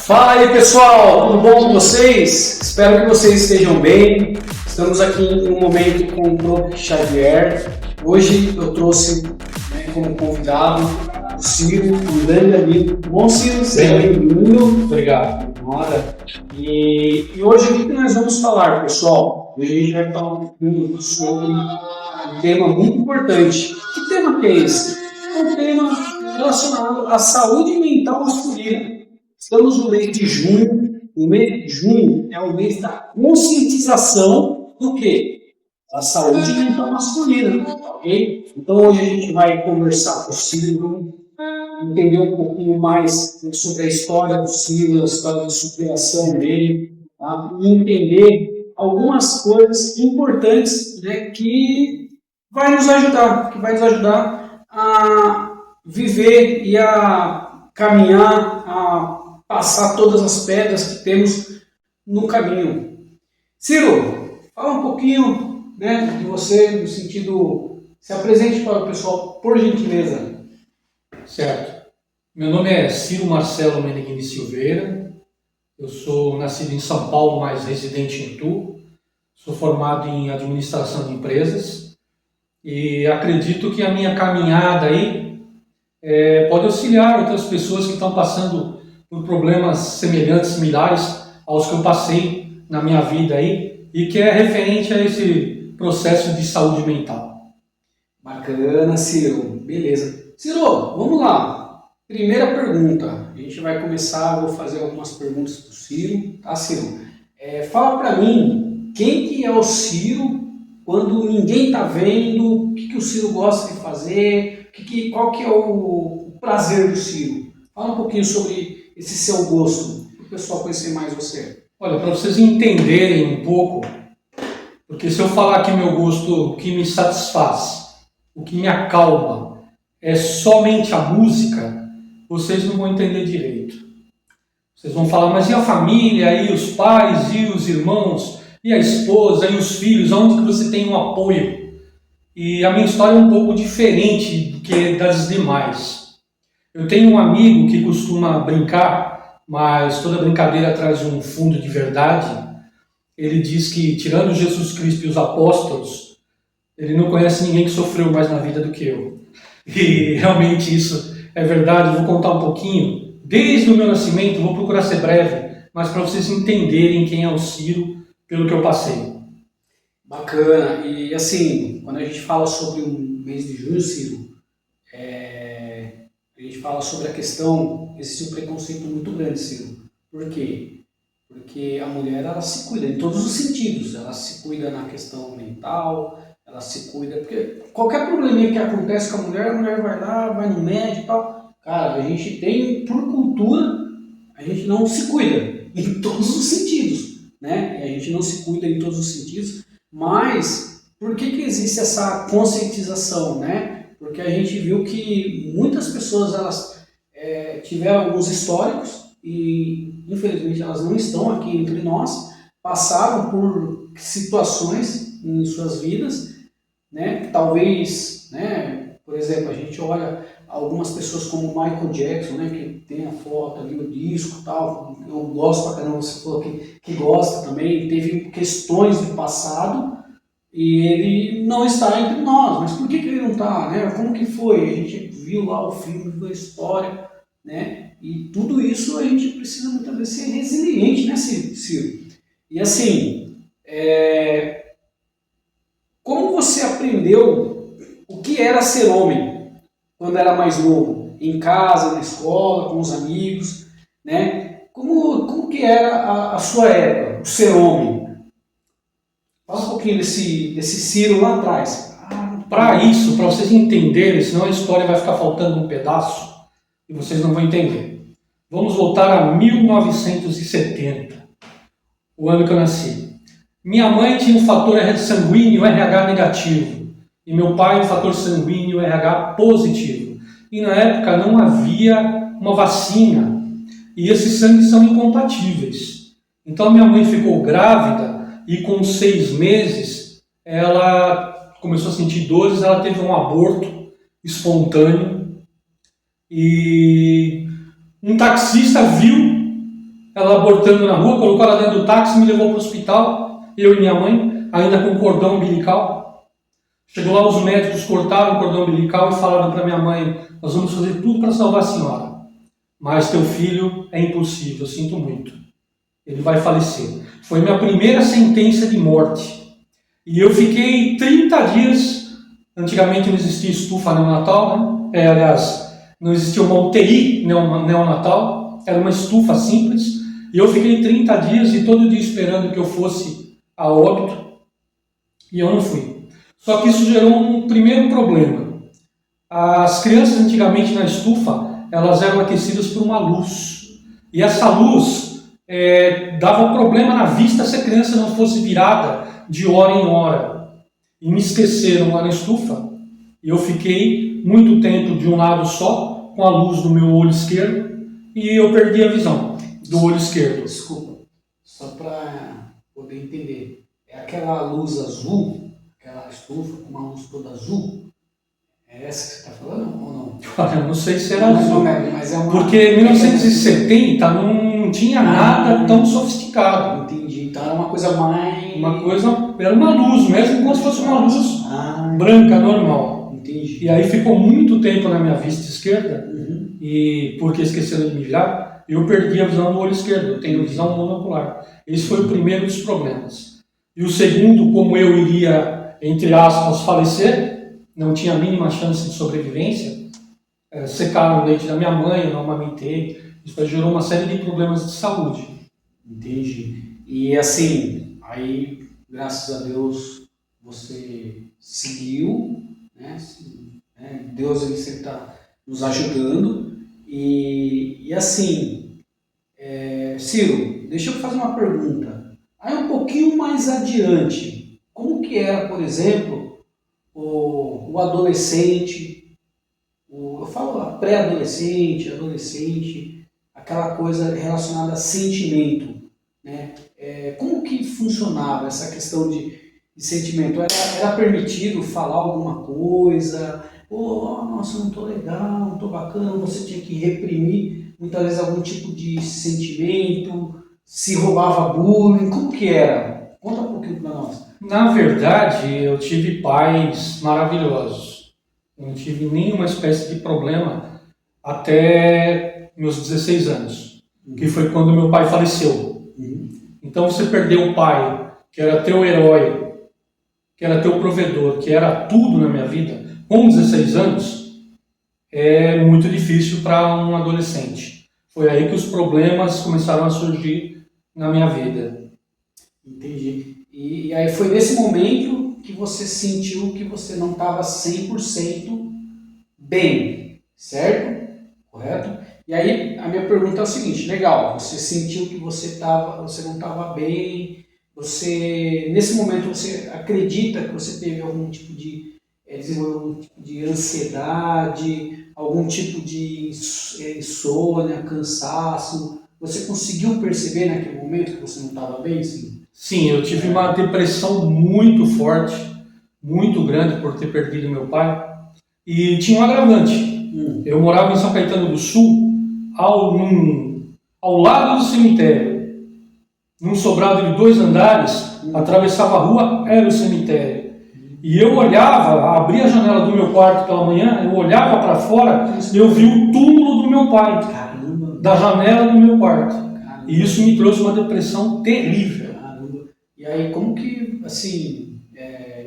Fala aí pessoal, tudo bom com vocês? Espero que vocês estejam bem. Estamos aqui em um momento com o Prof. Xavier. Hoje eu trouxe como convidado o Ciro, um grande amigo. Bom, Ciro, seja bem-vindo. Obrigado. E hoje o que nós vamos falar, pessoal? Hoje a gente vai falar um pouquinho sobre um tema muito importante. Que tema que é esse? É um tema relacionado à saúde mental masculina. Estamos no mês de junho. O mês de junho é o mês da conscientização do quê? Da saúde mental masculina, ok? Então hoje a gente vai conversar com o Ciro, entender um pouquinho mais sobre a história do Ciro, a história de superação dele, tá? E entender algumas coisas importantes, né, que vai nos ajudar a viver e a caminhar, a passar todas as pedras que temos no caminho. Ciro, fala um pouquinho, né, de você, no sentido, se apresente para o pessoal, por gentileza. Certo. Meu nome é Ciro Marcelo Meneghini Silveira. Eu sou nascido em São Paulo, mas residente em Itu. Sou formado em administração de empresas e acredito que a minha caminhada aí pode auxiliar outras pessoas que estão passando por problemas semelhantes, similares aos que eu passei na minha vida aí e que é referente a esse processo de saúde mental. Bacana, Ciro. Beleza. Ciro, vamos lá. Primeira pergunta. A gente vai começar, vou fazer algumas perguntas para o Ciro. Tá, Ciro? Fala para mim, quem que é o Ciro quando ninguém está vendo? O que o Ciro gosta de fazer? Qual que é o prazer do Ciro? Fala um pouquinho sobre esse seu gosto, para o pessoal conhecer mais você. Olha, para vocês entenderem um pouco, porque se eu falar que meu gosto, o que me satisfaz, o que me acalma, é somente a música, vocês não vão entender direito. Vocês vão falar, mas e a família, e os pais, e os irmãos, e a esposa, e os filhos, onde que você tem um apoio? E a minha história é um pouco diferente do que das demais. Eu tenho um amigo que costuma brincar, mas toda brincadeira traz um fundo de verdade. Ele diz que, tirando Jesus Cristo e os apóstolos, ele não conhece ninguém que sofreu mais na vida do que eu. E realmente isso é verdade. Eu vou contar um pouquinho. Desde o meu nascimento, vou procurar ser breve, mas para vocês entenderem quem é o Ciro pelo que eu passei. Bacana. E assim, quando a gente fala sobre o mês de junho, Ciro, a gente fala sobre a questão, existe um preconceito muito grande, Ciro. Por quê? Porque a mulher, ela se cuida em todos os sentidos. Ela se cuida na questão mental, ela se cuida... Porque qualquer probleminha que acontece com a mulher vai lá, vai no médico e tal. Cara, a gente tem, por cultura, a gente não se cuida em todos os sentidos, né? E a gente não se cuida em todos os sentidos, mas por que existe essa conscientização, né? Porque a gente viu que muitas pessoas elas tiveram alguns históricos e infelizmente elas não estão aqui entre nós, passaram por situações em suas vidas, né? Talvez, né? Por exemplo, a gente olha algumas pessoas como Michael Jackson, né? Que tem a foto ali, o disco e tal. Eu gosto pra caramba, você falou que gosta também, teve questões do passado. E ele não está entre nós, mas por que ele não está, né? Como que foi? A gente viu lá o filme, viu a história, né? E tudo isso a gente precisa muitas vezes ser resiliente, né, Ciro? E assim, como você aprendeu o que era ser homem quando era mais novo? Em casa, na escola, com os amigos, né? Como que era a sua época, o ser homem? Fala um pouquinho desse Ciro lá atrás. Para isso, para vocês entenderem, senão a história vai ficar faltando um pedaço e vocês não vão entender. Vamos voltar a 1970, o ano que eu nasci. Minha mãe tinha um fator sanguíneo RH negativo e meu pai um fator sanguíneo RH positivo. E na época não havia uma vacina e esses sangues são incompatíveis. Então minha mãe ficou grávida e com 6 meses ela começou a sentir dores, ela teve um aborto espontâneo e um taxista viu ela abortando na rua, colocou ela dentro do táxi, me levou para o hospital, eu e minha mãe, ainda com cordão umbilical. Chegou lá, os médicos cortaram o cordão umbilical e falaram para minha mãe: nós vamos fazer tudo para salvar a senhora, mas teu filho é impossível, eu sinto muito, ele vai falecer. Foi minha primeira sentença de morte. E eu fiquei 30 dias, antigamente não existia estufa neonatal, né? Aliás, não existia uma UTI neonatal, era uma estufa simples, e eu fiquei 30 dias e todo dia esperando que eu fosse a óbito, e eu não fui. Só que isso gerou um primeiro problema. As crianças antigamente na estufa, elas eram aquecidas por uma luz, e essa luz dava problema na vista se a criança não fosse virada de hora em hora. E me esqueceram lá na estufa, e eu fiquei muito tempo de um lado só, com a luz do meu olho esquerdo, e eu perdi a visão do olho esquerdo. Desculpa, só para poder entender. É aquela luz azul, aquela estufa com uma luz toda azul? É essa que você está falando ou não? Olha, eu não sei se era azul, mas é uma... porque em 1970 não tinha nada tão sofisticado. Entendi, então era uma coisa mais... Era uma luz mesmo, como se fosse uma luz branca, normal. Entendi. E aí ficou muito tempo na minha vista esquerda, Uhum. e porque esqueceram de me virar, eu perdi a visão do olho esquerdo, eu tenho visão monocular. Esse foi o primeiro dos problemas. E o segundo, como eu iria, entre aspas, falecer, não tinha a mínima chance de sobrevivência, secaram o leite da minha mãe, eu não amamentei, isso aí gerou uma série de problemas de saúde. Entendi. E assim, aí, graças a Deus, você seguiu, né? Deus ele sempre está nos ajudando. E assim, Ciro, deixa eu fazer uma pergunta. Aí um pouquinho mais adiante, como que era, por exemplo, o adolescente, eu falo a pré-adolescente, adolescente, aquela coisa relacionada a sentimento, né? Como que funcionava essa questão de sentimento? Era permitido falar alguma coisa? Nossa, não tô legal, não tô bacana, você tinha que reprimir muitas vezes algum tipo de sentimento, se rolava bullying, como que era? Conta um pouquinho para nós. Na verdade, eu tive pais maravilhosos. Eu não tive nenhuma espécie de problema até meus 16 anos, que foi quando meu pai faleceu. Então você perdeu o pai, que era teu herói, que era teu provedor, que era tudo na minha vida, com 16 anos, é muito difícil para um adolescente. Foi aí que os problemas começaram a surgir na minha vida. Entendi. E aí foi nesse momento que você sentiu que você não estava 100% bem, certo? Correto? E aí a minha pergunta é o seguinte, legal, você sentiu que você não estava bem, nesse momento você acredita que você teve algum tipo de desenvolveu algum tipo de ansiedade, algum tipo de insônia, cansaço? Você conseguiu perceber naquele momento que você não estava bem? Sim, eu tive uma depressão muito forte, muito grande por ter perdido meu pai. E tinha um agravante. Eu morava em São Caetano do Sul, ao lado do cemitério. Num sobrado de 2 andares, atravessava a rua, era o cemitério. E eu olhava, abria a janela do meu quarto pela manhã, eu olhava para fora e eu vi o túmulo do meu pai. Caramba. Da janela do meu quarto. Caramba. E isso me trouxe uma depressão terrível. Caramba. E aí, como que, assim,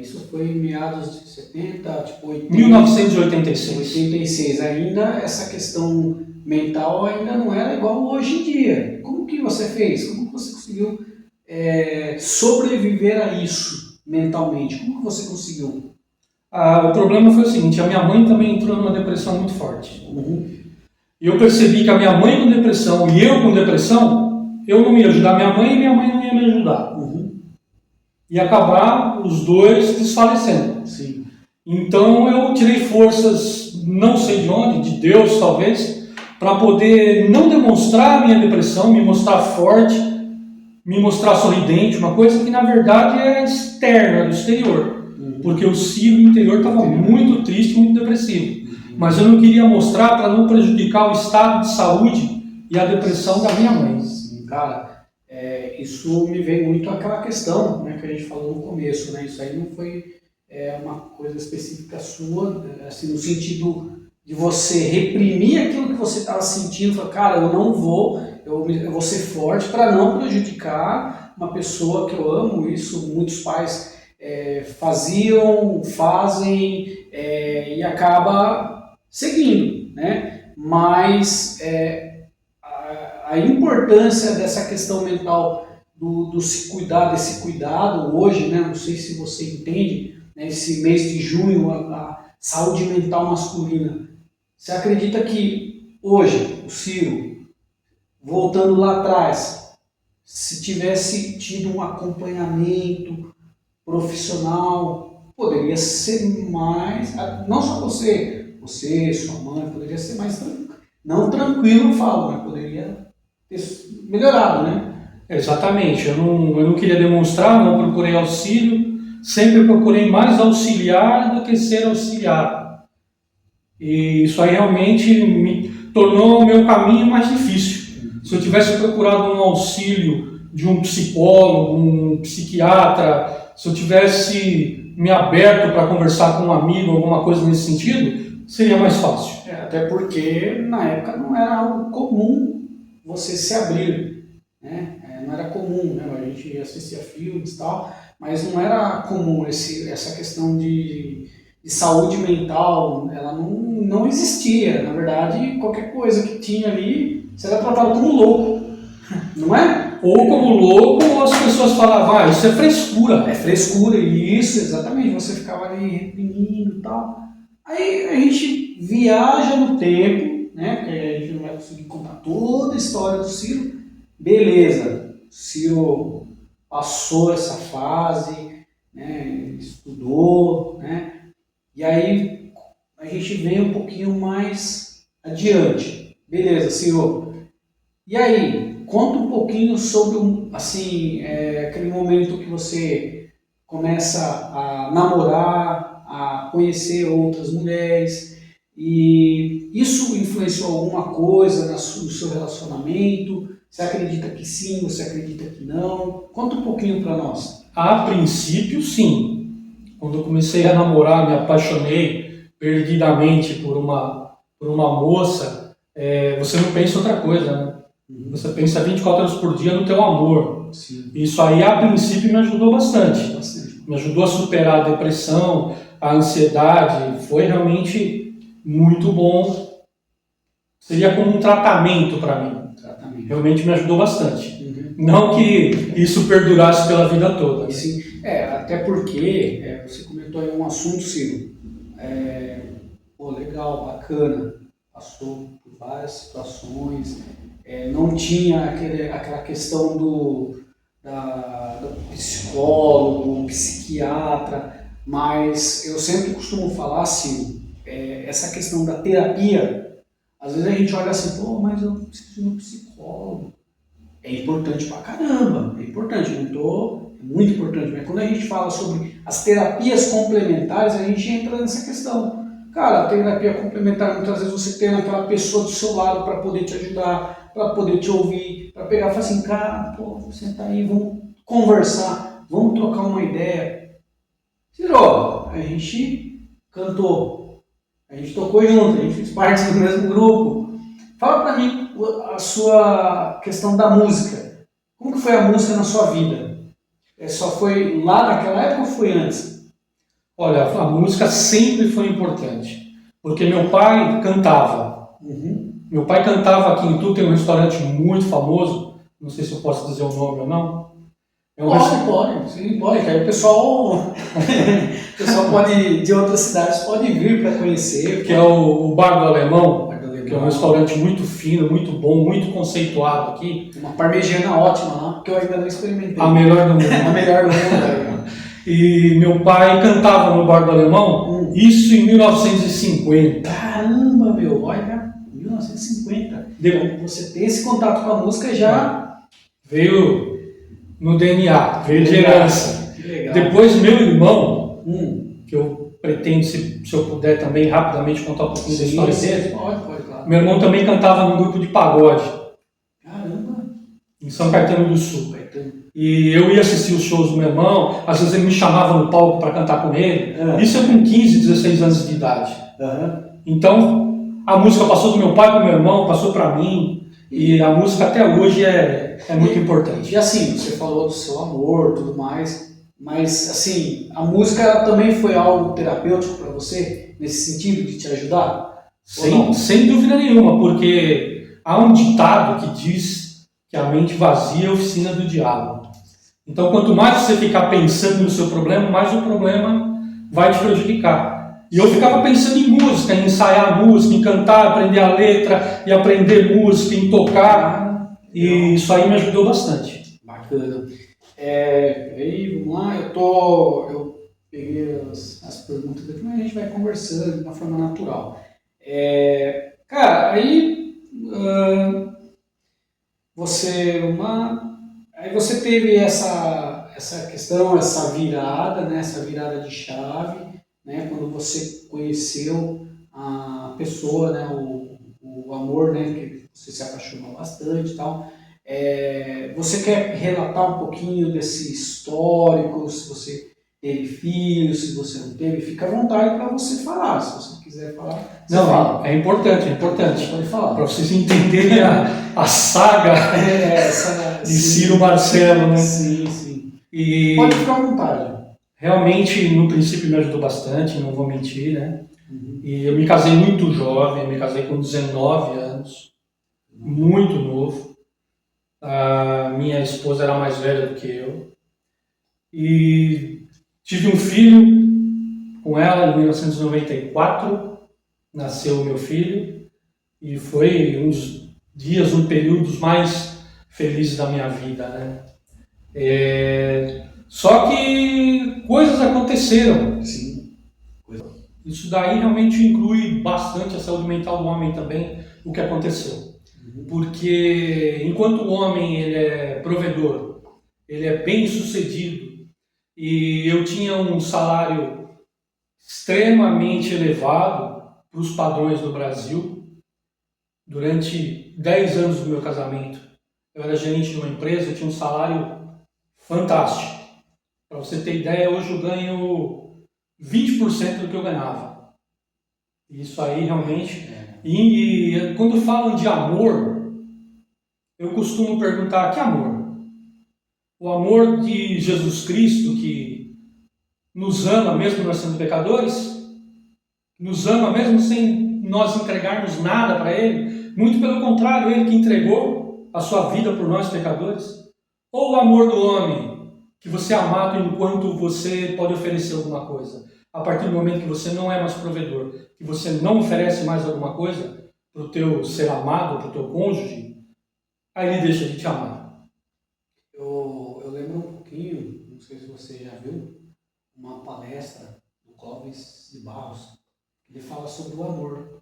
isso foi em meados de 70, tipo 80, 1986. 86, ainda essa questão mental ainda não era igual hoje em dia. Como que você fez? Como que você conseguiu sobreviver a isso mentalmente? Como que você conseguiu? O problema foi o seguinte, a minha mãe também entrou numa depressão muito forte. E eu percebi que a minha mãe com depressão e eu com depressão, eu não ia ajudar minha mãe e minha mãe não ia me ajudar. E acabar os dois desfalecendo. Sim. Então eu tirei forças, não sei de onde, de Deus talvez, para poder não demonstrar a minha depressão, me mostrar forte, me mostrar sorridente, uma coisa que na verdade é externa, do exterior. Porque o Ciro interior estava muito triste, muito depressivo. Mas eu não queria mostrar para não prejudicar o estado de saúde e a depressão da minha mãe. Sim, cara, isso me veio muito aquela questão, né, que a gente falou no começo, né? Isso aí não foi uma coisa específica sua, assim, no sentido de você reprimir aquilo que você estava sentindo, falar, cara, eu não vou, eu vou ser forte para não prejudicar uma pessoa que eu amo. Isso muitos pais faziam, fazem e acaba seguindo, né? Mas a importância dessa questão mental do se cuidar, desse cuidado hoje, né? Não sei se você entende, né? Esse mês de junho, a saúde mental masculina. Você acredita que hoje, o Ciro, voltando lá atrás, se tivesse tido um acompanhamento profissional, poderia ser mais, não só você, sua mãe, poderia ser mais tranquilo. Não tranquilo, eu falo, mas poderia ter melhorado, né? Exatamente, eu não queria demonstrar, não procurei auxílio, sempre procurei mais auxiliar do que ser auxiliado. E isso aí realmente me tornou o meu caminho mais difícil. Se eu tivesse procurado um auxílio de um psicólogo, um psiquiatra, se eu tivesse me aberto para conversar com um amigo, alguma coisa nesse sentido, seria mais fácil. Até porque na época não era algo comum você se abrir, né? Não era comum, né? A gente assistia filmes e tal, mas não era comum essa questão de saúde mental, ela não existia. Na verdade, qualquer coisa que tinha ali, você era tratado como louco, não é? Ou como louco, ou as pessoas falavam, isso é frescura. É frescura, isso, exatamente, você ficava ali reprimindo e tal. Aí a gente viaja no tempo, né? Porque a gente não vai conseguir contar toda a história do Ciro. Beleza, o Ciro passou essa fase, né? Estudou, né? E aí a gente vem um pouquinho mais adiante. Beleza, Ciro. E aí, conta um pouquinho sobre assim, aquele momento que você começa a namorar, a conhecer outras mulheres, e isso influenciou alguma coisa no seu relacionamento? Você acredita que sim, você acredita que não? Conta um pouquinho para nós. A princípio, sim. Quando eu comecei a namorar, me apaixonei perdidamente por uma moça, você não pensa outra coisa, né? Você pensa 24 horas por dia no teu amor. Sim. Isso aí, a princípio, me ajudou bastante. Bastante. Me ajudou a superar a depressão, a ansiedade. Foi realmente muito bom. Seria como um tratamento para mim. Realmente me ajudou bastante. Não que isso perdurasse pela vida toda. Né? Sim. Até porque você comentou aí um assunto, Ciro. Legal, bacana. Passou por várias situações. Não tinha aquela questão do psicólogo, psiquiatra, mas eu sempre costumo falar assim, essa questão da terapia, às vezes a gente olha assim, mas eu preciso de um psicólogo. É importante pra caramba, é importante, é muito importante, mas quando a gente fala sobre as terapias complementares, a gente entra nessa questão. Cara, a terapia complementar, muitas vezes você tem aquela pessoa do seu lado para poder te ajudar, para poder te ouvir, para pegar e falar assim, cara, vou sentar aí, vamos conversar, vamos trocar uma ideia. Ciro, a gente cantou, a gente tocou junto, a gente fez parte do mesmo grupo. Fala para mim a sua questão da música. Como que foi a música na sua vida? Só foi lá naquela época ou foi antes? Olha, a música sempre foi importante, porque meu pai cantava. Meu pai cantava aqui em Itu, tem um restaurante muito famoso, não sei se eu posso dizer o nome ou não. Pode, sim, pode. Aí o pessoal pode, de outras cidades pode vir para conhecer. Que é o Bar do Alemão, que é um restaurante muito fino, muito bom, muito conceituado aqui. Uma parmegiana ótima lá, que eu ainda não experimentei. A melhor do mundo. A melhor do mundo. E meu pai cantava no Bar do Alemão, isso em 1950. Caramba, meu, olha, 1950. Você tem esse contato com a música já... Veio no DNA, veio de herança. Que legal. Depois meu irmão, que eu pretendo, se eu puder também rapidamente contar um pouquinho da história dele. Pode, claro. Meu irmão também cantava num grupo de pagode. Caramba. em São Caetano do Sul. Caetano. E eu ia assistir os shows do meu irmão, às vezes ele me chamava no palco para cantar com ele. Isso eu com 15, 16 anos de idade. Então, a música passou do meu pai para o meu irmão, passou para mim, e a música até hoje é muito importante. E assim, você falou do seu amor, tudo mais, mas assim, a música também foi algo terapêutico para você, nesse sentido de te ajudar? Sem dúvida nenhuma, porque há um ditado que diz que a mente vazia é a oficina do diabo. Então, quanto mais você ficar pensando no seu problema, mais o problema vai te prejudicar. E eu ficava pensando em música, em ensaiar música, em cantar, aprender a letra, e aprender música, em tocar, e isso aí me ajudou bastante. Bacana. Aí, vamos lá, eu peguei as perguntas aqui, mas a gente vai conversando de uma forma natural. Cara, aí aí você teve essa questão, essa virada, né, essa virada de chave, né, quando você conheceu a pessoa, né, o amor, né, que você se apaixonou bastante e tal. Você quer relatar um pouquinho desse histórico, se você teve filhos, se você não teve, fica à vontade para você falar, se você quiser falar. Não, fala. é importante. Pode falar. Para vocês entenderem a saga de Ciro Marcelo, né? Sim. E pode ficar à vontade. Realmente, no princípio, me ajudou bastante, não vou mentir, né? E eu me casei muito jovem, eu me casei com 19 anos, muito novo. A minha esposa era mais velha do que eu. E tive um filho com ela em 1994, nasceu o meu filho, e foi um períodos mais felizes da minha vida, né? Só que coisas aconteceram. Sim. Isso daí realmente inclui bastante a saúde mental do homem também, o que aconteceu. Porque enquanto o homem ele é provedor, ele é bem sucedido, e eu tinha um salário extremamente elevado para os padrões do Brasil, durante 10 anos do meu casamento. Eu era gerente de uma empresa, eu tinha um salário fantástico. Para você ter ideia, hoje eu ganho 20% do que eu ganhava. Isso aí realmente... E quando falam de amor, eu costumo perguntar: que amor? O amor de Jesus Cristo, que nos ama mesmo nós sendo pecadores? Nos ama mesmo sem nós entregarmos nada para Ele? Muito pelo contrário, Ele que entregou a sua vida por nós pecadores? Ou o amor do homem, que você é amado enquanto você pode oferecer alguma coisa? A partir do momento que você não é mais provedor, que você não oferece mais alguma coisa para o teu ser amado, para o teu cônjuge, aí ele deixa de te amar. Eu lembro um pouquinho, não sei se você já viu, uma palestra do Clóvis de Barros, ele fala sobre o amor.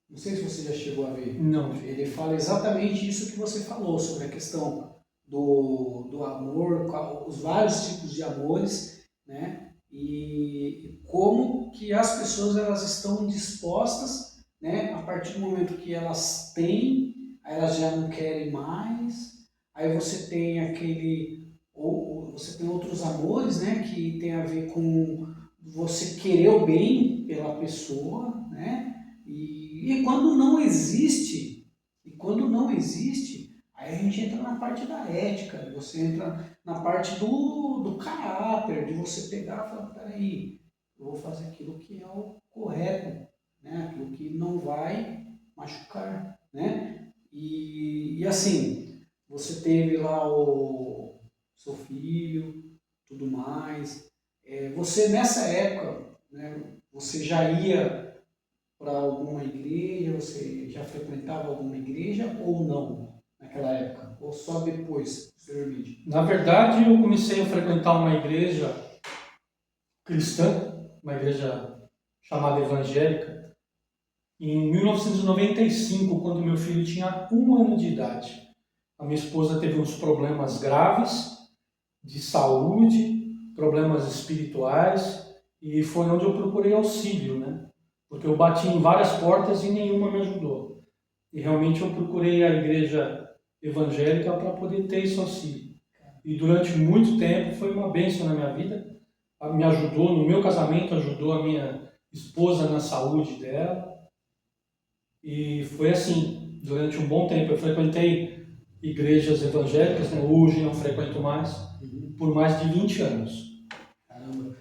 Não sei se você já chegou a ver. Não. Ele fala exatamente isso que você falou, sobre a questão do amor, os vários tipos de amores, né? E como que as pessoas elas estão dispostas, né? A partir do momento que elas têm, elas já não querem mais. Aí você tem ou você tem outros amores, né? Que tem a ver com você querer o bem pela pessoa, né? E quando não existe, aí a gente entra na parte da ética, você entra na parte do caráter, de você pegar e falar: peraí, eu vou fazer aquilo que é o correto, né? Aquilo que não vai machucar, né? E assim, você teve lá o seu filho, tudo mais. Você nessa época, né? Você já ia para alguma igreja, você já frequentava alguma igreja ou não naquela época? Ou só depois, posteriormente? Na verdade, eu comecei a frequentar uma igreja cristã, uma igreja chamada evangélica, em 1995, quando meu filho tinha 1 ano de idade. A minha esposa teve uns problemas graves de saúde, problemas espirituais, e foi onde eu procurei auxílio, né? Porque eu bati em várias portas e nenhuma me ajudou. E realmente eu procurei a igreja evangélica para poder ter esse auxílio. E durante muito tempo foi uma bênção na minha vida. Me ajudou no meu casamento, ajudou a minha esposa na saúde dela. E foi assim, durante um bom tempo. Eu frequentei igrejas evangélicas, né? Hoje não frequento mais, por mais de 20 anos. Caramba,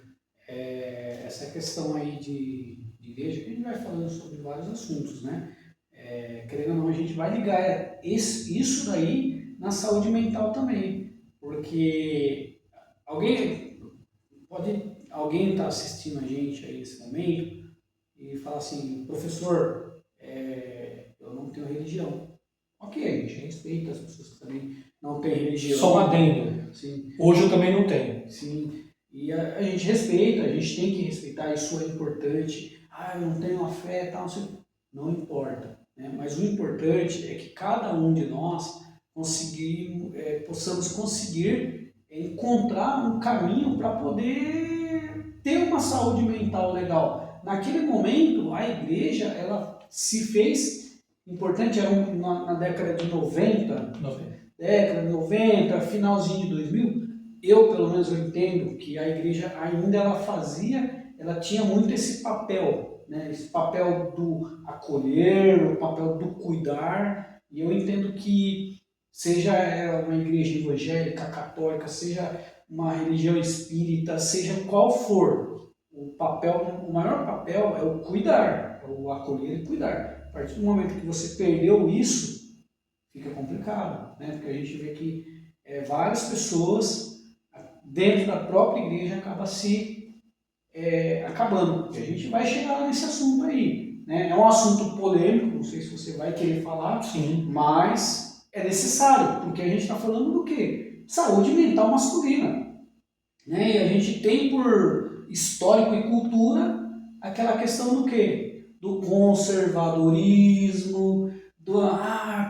essa questão aí de igreja, a gente vai falando sobre vários assuntos, né? Querendo ou não, a gente vai ligar isso daí na saúde mental também, porque alguém está assistindo a gente aí nesse momento e fala assim, professor, eu não tenho religião. Ok, a gente respeita as pessoas que também não têm religião. Só um adendo. Sim. Hoje eu também não tenho. Sim. E a gente respeita, a gente tem que respeitar, isso é importante. Ah, eu não tenho uma fé, tal, não importa. Né? Mas o importante é que cada um de nós possamos conseguir encontrar um caminho para poder ter uma saúde mental legal. Naquele momento, a igreja ela se fez importante, era na década de 90, década de 90, finalzinho de 2000. Pelo menos eu entendo que a igreja ainda ela tinha muito esse papel, né? Esse papel do acolher, o papel do cuidar, e eu entendo que seja ela uma igreja evangélica, católica, seja uma religião espírita, seja qual for, o maior papel é o cuidar, é o acolher e cuidar. A partir do momento que você perdeu isso, fica complicado, né? Porque a gente vê que várias pessoas dentro da própria igreja acaba se acabando. E a gente vai chegar nesse assunto aí. Né? É um assunto polêmico, não sei se você vai querer falar, sim, mas é necessário, porque a gente está falando do quê? Saúde mental masculina. Né? E a gente tem por histórico e cultura aquela questão do quê? Do conservadorismo,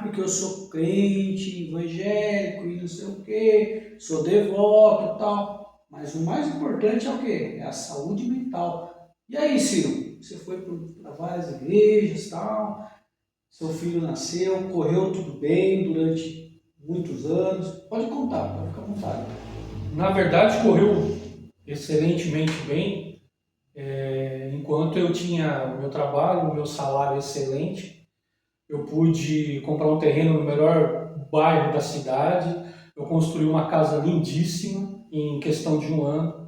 porque eu sou crente, evangélico e não sei o quê, sou devoto e tal. Mas o mais importante é o quê? É a saúde mental. E aí, Ciro? Você foi para várias igrejas e tal, seu filho nasceu, correu tudo bem durante muitos anos. Pode contar, pode ficar à vontade. Na verdade, correu excelentemente bem. Enquanto eu tinha o meu trabalho, o meu salário excelente, eu pude comprar um terreno no melhor bairro da cidade. Eu construí uma casa lindíssima em questão de um ano.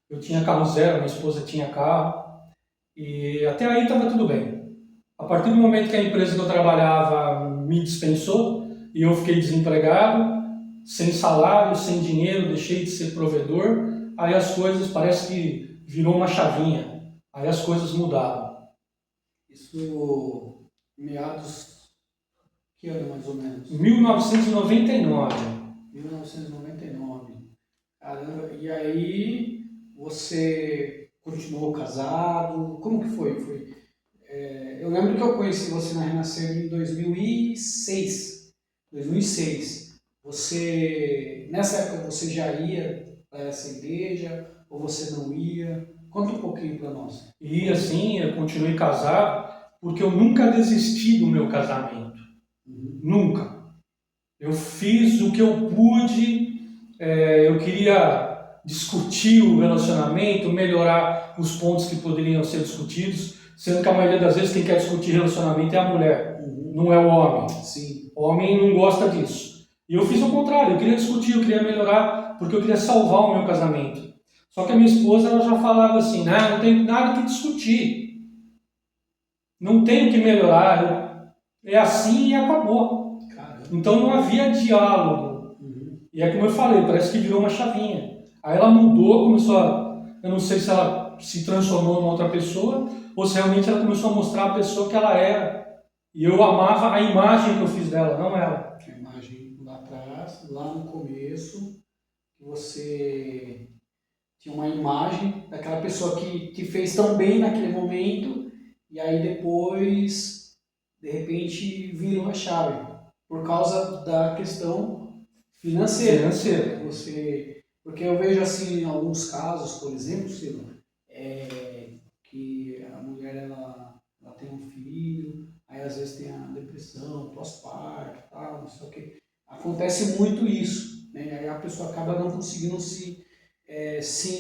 Eu tinha carro zero, minha esposa tinha carro. E até aí estava tudo bem. A partir do momento que a empresa que eu trabalhava me dispensou e eu fiquei desempregado, sem salário, sem dinheiro, deixei de ser provedor, aí as coisas parece que virou uma chavinha. Aí as coisas mudaram. Isso meados, que ano mais ou menos? 1999. 1999. Caramba, e aí você continuou casado? Como que foi? Eu lembro que eu conheci você na Renascer em 2006. 2006. Nessa época você já ia para essa igreja ou você não ia? Conta um pouquinho para nós. E assim, eu continuei casado porque eu nunca desisti do meu casamento. Nunca. Eu fiz o que eu pude, eu queria discutir o relacionamento, melhorar os pontos que poderiam ser discutidos, sendo que a maioria das vezes quem quer discutir relacionamento é a mulher, não é o homem. Sim. O homem não gosta disso. E eu fiz o contrário, eu queria discutir, eu queria melhorar, porque eu queria salvar o meu casamento. Só que a minha esposa ela já falava assim, não tem nada que discutir, não tenho que melhorar, é assim e acabou. Então não havia diálogo. E é como eu falei, parece que virou uma chavinha. Aí ela mudou, começou a... Eu não sei se ela se transformou numa outra pessoa ou se realmente ela começou a mostrar a pessoa que ela era. E eu amava a imagem que eu fiz dela, não ela. A imagem lá atrás, lá no começo, você tinha uma imagem daquela pessoa que fez tão bem naquele momento e aí depois, de repente, virou a chave por causa da questão financeira. Porque eu vejo assim, em alguns casos, por exemplo, Silvio, que a mulher ela tem um filho, aí às vezes tem a depressão, pós-parto, tal, não sei o que. acontece muito isso, né? Aí a pessoa acaba não conseguindo se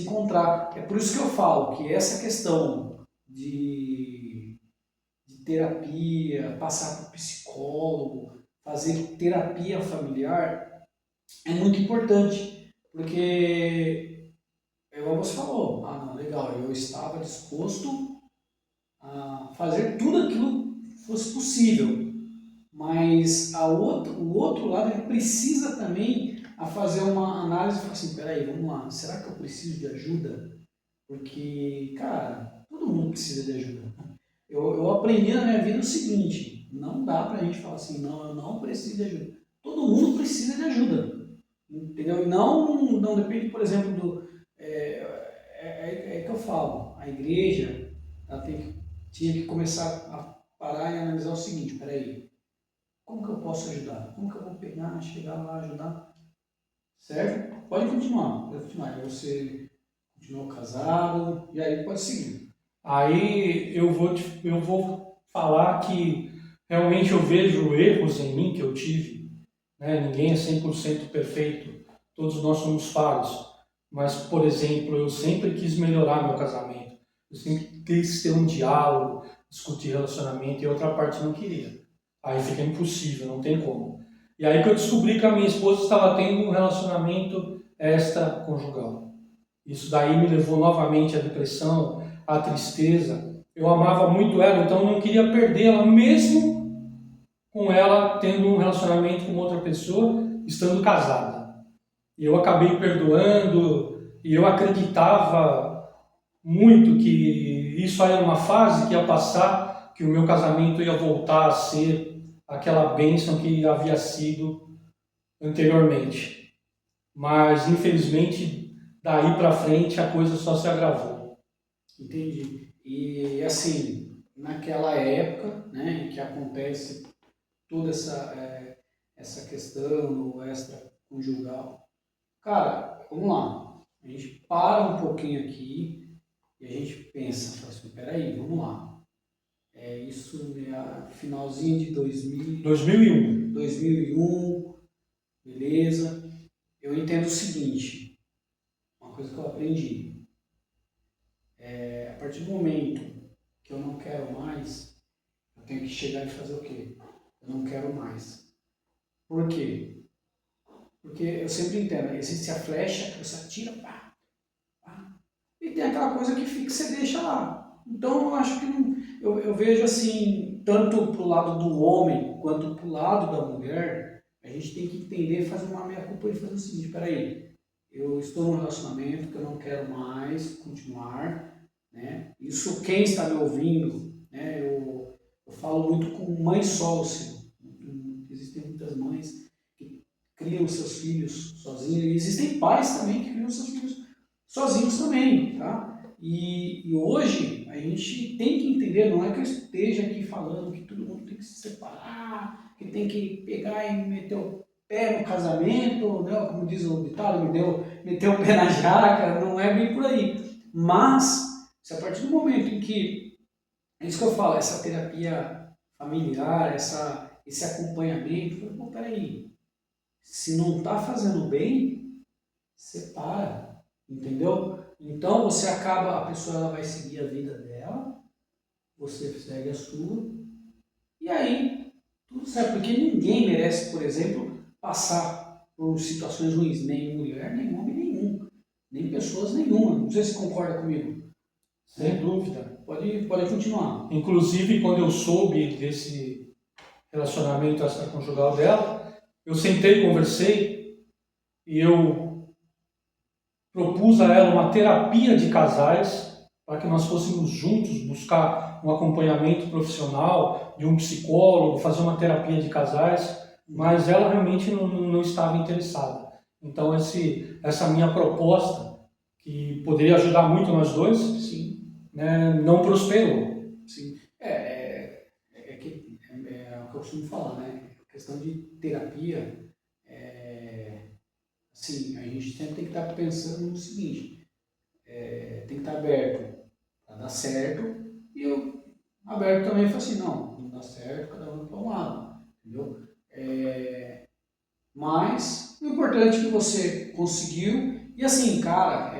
encontrar. É por isso que eu falo que essa questão de terapia, passar por psicólogo, fazer terapia familiar é muito importante, porque, igual você falou, ah, não, legal, eu estava disposto a fazer tudo aquilo que fosse possível, mas o outro lado ele precisa também a fazer uma análise e falar assim, peraí, vamos lá, será que eu preciso de ajuda? Porque, cara, todo mundo precisa de ajuda. Eu aprendi na minha vida o seguinte, não dá pra gente falar assim, não, eu não preciso de ajuda. Todo mundo precisa de ajuda, entendeu? E não depende, por exemplo, é que eu falo, a igreja ela tinha que começar a parar e analisar o seguinte, peraí, como que eu posso ajudar? Como que eu vou pegar, chegar lá, ajudar? Certo? Pode continuar. Aí você continuou casado, e aí pode seguir. Aí eu vou falar que realmente eu vejo erros em mim que eu tive, né? Ninguém é 100% perfeito, todos nós somos falhos. Mas, por exemplo, eu sempre quis melhorar meu casamento, eu sempre quis ter um diálogo, discutir relacionamento e a outra parte não queria. Aí fica impossível, não tem como. E aí que eu descobri que a minha esposa estava tendo um relacionamento extraconjugal. Isso daí me levou novamente à depressão, à tristeza. Eu amava muito ela, então eu não queria perdê-la, mesmo com ela tendo um relacionamento com outra pessoa, estando casada. E eu acabei perdoando, e eu acreditava muito que isso aí era uma fase que ia passar, que o meu casamento ia voltar a ser aquela bênção que havia sido anteriormente. Mas, infelizmente, daí para frente a coisa só se agravou. Entendi. E assim, naquela época, né, em que acontece toda essa questão no extraconjugal, cara, vamos lá. A gente para um pouquinho aqui e a gente pensa, fala assim, peraí, vamos lá. Isso é finalzinho de 2001. 2001, beleza. Eu entendo o seguinte, uma coisa que eu aprendi. A partir do momento que eu não quero mais, eu tenho que chegar e fazer o quê? Eu não quero mais. Por quê? Porque eu sempre entendo, existe a flecha que você atira, pá, pá, e tem aquela coisa que fica, que você deixa lá. Então eu acho que não, eu vejo assim, tanto pro lado do homem quanto pro lado da mulher, a gente tem que entender, fazer uma meia-culpa e fazer o seguinte, peraí, eu estou num relacionamento que eu não quero mais continuar, né? Isso quem está me ouvindo, né? Eu falo muito com mãe solo. Existem muitas mães que criam seus filhos sozinhos e existem pais também que criam seus filhos sozinhos também, tá? E hoje a gente tem que entender, não é que eu esteja aqui falando que todo mundo tem que se separar, que tem que pegar e meter o pé no casamento, né? Como diz o ditado, meteu o pé na jaca, não é bem por aí. Mas, se a partir do momento em que, é isso que eu falo, essa terapia familiar, esse acompanhamento, eu falo, pô, peraí, se não está fazendo bem, separa, entendeu? Então você acaba, a pessoa ela vai seguir a vida dela, você segue a sua, e aí tudo certo, porque ninguém merece, por exemplo, passar por situações ruins, nem mulher, nem homem nenhum, nem pessoas nenhuma. Não sei se concorda comigo. Sem dúvida. Pode continuar. Inclusive, quando eu soube desse relacionamento extraconjugal dela, eu sentei, conversei e eu propus a ela uma terapia de casais para que nós fôssemos juntos buscar um acompanhamento profissional de um psicólogo, fazer uma terapia de casais, mas ela realmente não estava interessada. Então, essa minha proposta, que poderia ajudar muito nós dois, Sim, né, não prosperou. sim. É o que eu costumo falar, né? A questão de terapia, assim, a gente sempre tem que estar pensando no seguinte, tem que estar aberto para dar certo e eu aberto também falo assim, não dá certo, cada um para um lado, entendeu? Mas o importante é que você conseguiu. E assim, cara,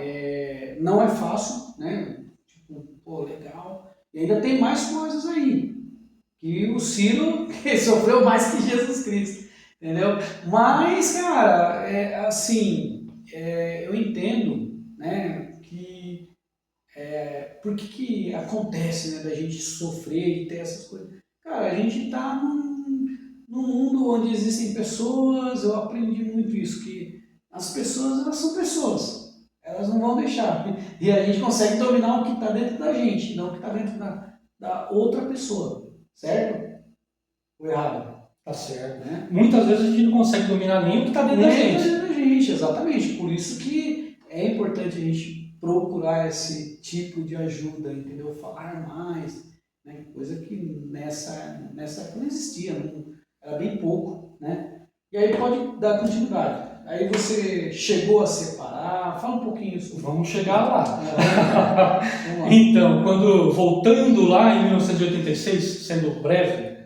não é fácil, né? Tipo, pô, legal. E ainda tem mais coisas aí. Que o Ciro que sofreu mais que Jesus Cristo, entendeu? Mas, cara, assim, eu entendo, né, que por que acontece, né, da gente sofrer e ter essas coisas. Cara, a gente tá num mundo onde existem pessoas, eu aprendi muito isso, que as pessoas, elas são pessoas, elas não vão deixar. E a gente consegue dominar o que está dentro da gente, não o que está dentro da outra pessoa, certo? Ou errado? Tá certo. Né? Muitas vezes a gente não consegue dominar nem o que está dentro da Nem gente. da gente, exatamente. Por isso que é importante a gente procurar esse tipo de ajuda, entendeu? Falar mais, né? Coisa que nessa época não existia, era bem pouco, né? E aí pode dar continuidade. Aí você chegou a separar, fala um pouquinho sobre. Vamos chegar lá. Vamos lá. Então, voltando lá em 1986, sendo breve,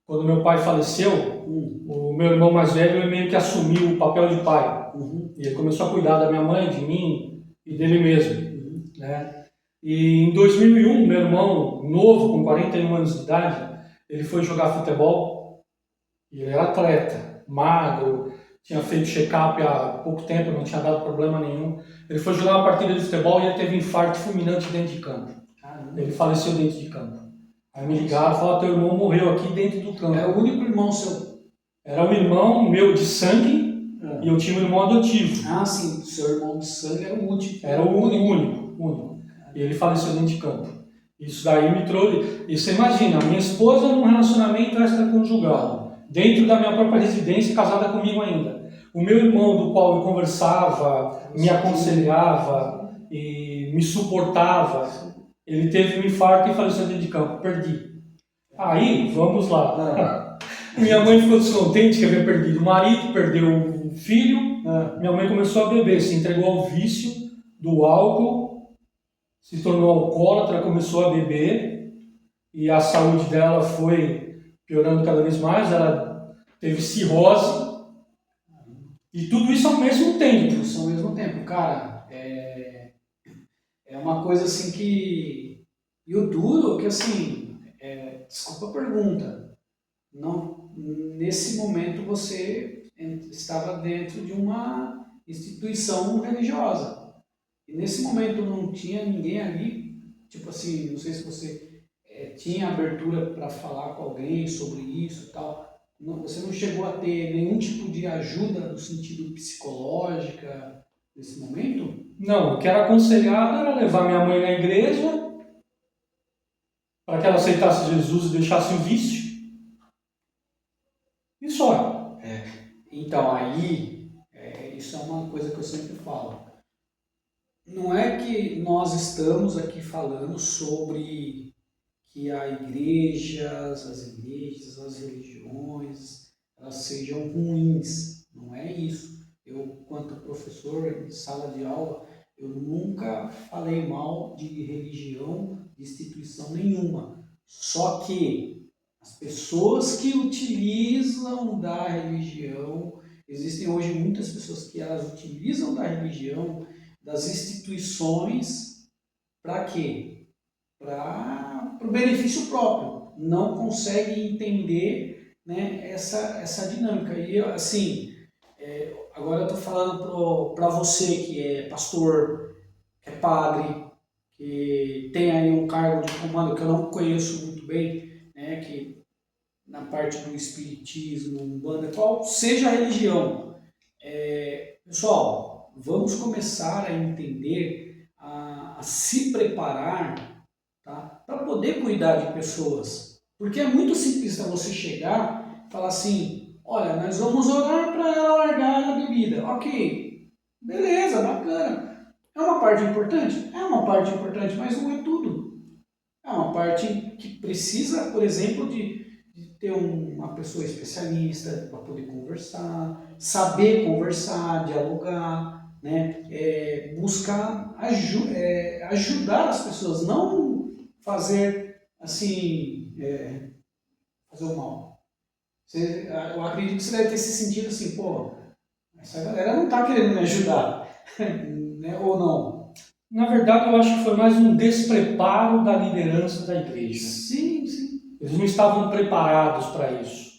quando meu pai faleceu, o meu irmão mais velho meio que assumiu o papel de pai. E ele começou a cuidar da minha mãe, de mim e dele mesmo. Né? E em 2001, meu irmão, novo, com 41 anos de idade, ele foi jogar futebol e ele era atleta, magro, tinha feito check-up há pouco tempo, não tinha dado problema nenhum. Ele foi jogar uma partida de futebol e ele teve um infarto fulminante dentro de campo. Ele faleceu dentro de campo. Aí me ligaram e falaram, teu irmão morreu aqui dentro do campo. É o único irmão seu? Era um irmão meu de sangue e eu tinha um irmão adotivo. Ah, sim, seu irmão de sangue era o último. Era o único. E ele faleceu dentro de campo. Isso daí me trouxe... E você imagina, a minha esposa num relacionamento extraconjugal, dentro da minha própria residência, casada comigo ainda. O meu irmão, do qual eu conversava, me aconselhava e me suportava, ele teve um infarto e faleceu dentro de campo. Perdi. Aí, vamos lá. Minha mãe ficou descontente que havia perdido o marido, perdeu o filho. Minha mãe começou a beber, se entregou ao vício do álcool, se tornou alcoólatra, começou a beber e a saúde dela foi piorando cada vez mais. Ela teve cirrose e tudo isso ao mesmo tempo. Isso ao mesmo tempo, cara. É uma coisa assim que. E o duro que assim. Desculpa a pergunta. Não, nesse momento você estava dentro de uma instituição religiosa. E nesse momento não tinha ninguém ali, tipo assim, não sei se você tinha abertura para falar com alguém sobre isso e tal. Não, você não chegou a ter nenhum tipo de ajuda no sentido psicológica nesse momento? Não, o que era aconselhado era levar minha mãe na igreja para que ela aceitasse Jesus e deixasse o vício. E só. Então aí, isso é uma coisa que eu sempre falo. Não é que nós estamos aqui falando sobre que as igrejas, as religiões, elas sejam ruins. Não é isso. Eu, quanto professor de sala de aula, eu nunca falei mal de religião, de instituição nenhuma. Só que as pessoas que utilizam da religião, existem hoje muitas pessoas que elas utilizam da religião, das instituições, para quê? Para o benefício próprio. Não conseguem entender, né, essa dinâmica. E assim, agora eu estou falando para você que é pastor, que é padre, que tem aí um cargo de comando que eu não conheço muito bem, né, que na parte do espiritismo, umbanda, qual seja a religião. Pessoal, vamos começar a entender, a se preparar, tá, para poder cuidar de pessoas. Porque é muito simplista você chegar e falar assim, olha, nós vamos orar para ela largar a bebida. Ok, beleza, bacana. É uma parte importante? É uma parte importante, mas não é tudo. É uma parte que precisa, por exemplo, de ter uma pessoa especialista para poder conversar, saber conversar, dialogar, né? Buscar ajudar as pessoas, não fazer assim, fazer o mal. Eu acredito que você deve ter se sentido assim, pô, Essa galera não está querendo me ajudar, né? Ou não? Na verdade, eu acho que foi mais um despreparo da liderança da igreja. Sim, sim. Eles não estavam preparados para isso.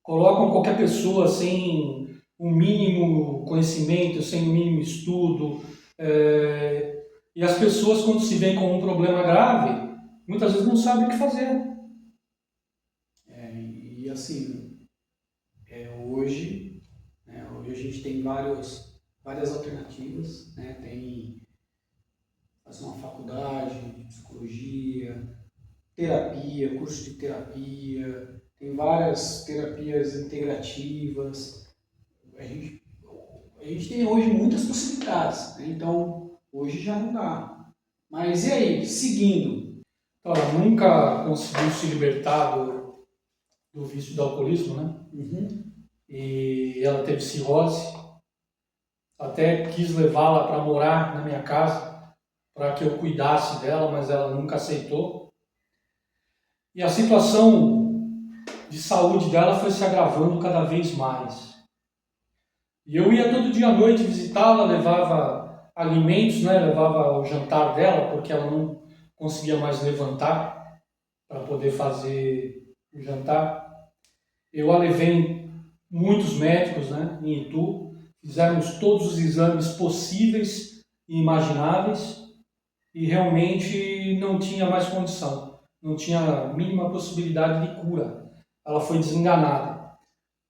Colocam qualquer pessoa sem um mínimo conhecimento, sem um mínimo estudo. E as pessoas, quando se veem com um problema grave, muitas vezes não sabem o que fazer. E assim, hoje, né, hoje a gente tem várias alternativas, né? Tem fazer uma faculdade de psicologia, terapia, curso de terapia, tem várias terapias integrativas. A gente, a gente tem hoje muitas possibilidades, né? Então hoje já não dá. Mas e aí, seguindo? Então, ela nunca conseguiu se libertar do vício do alcoolismo, né? Uhum. E ela teve cirrose. Até quis levá-la para morar na minha casa, para que eu cuidasse dela, mas ela nunca aceitou. E a situação de saúde dela foi se agravando cada vez mais. E eu ia todo dia à noite visitá-la, levava alimentos, né? Levava o jantar dela, porque ela não conseguia mais levantar para poder fazer o jantar. Eu a levei em muitos médicos, né, em Itu, fizemos todos os exames possíveis e imagináveis e realmente não tinha mais condição, não tinha a mínima possibilidade de cura. Ela foi desenganada.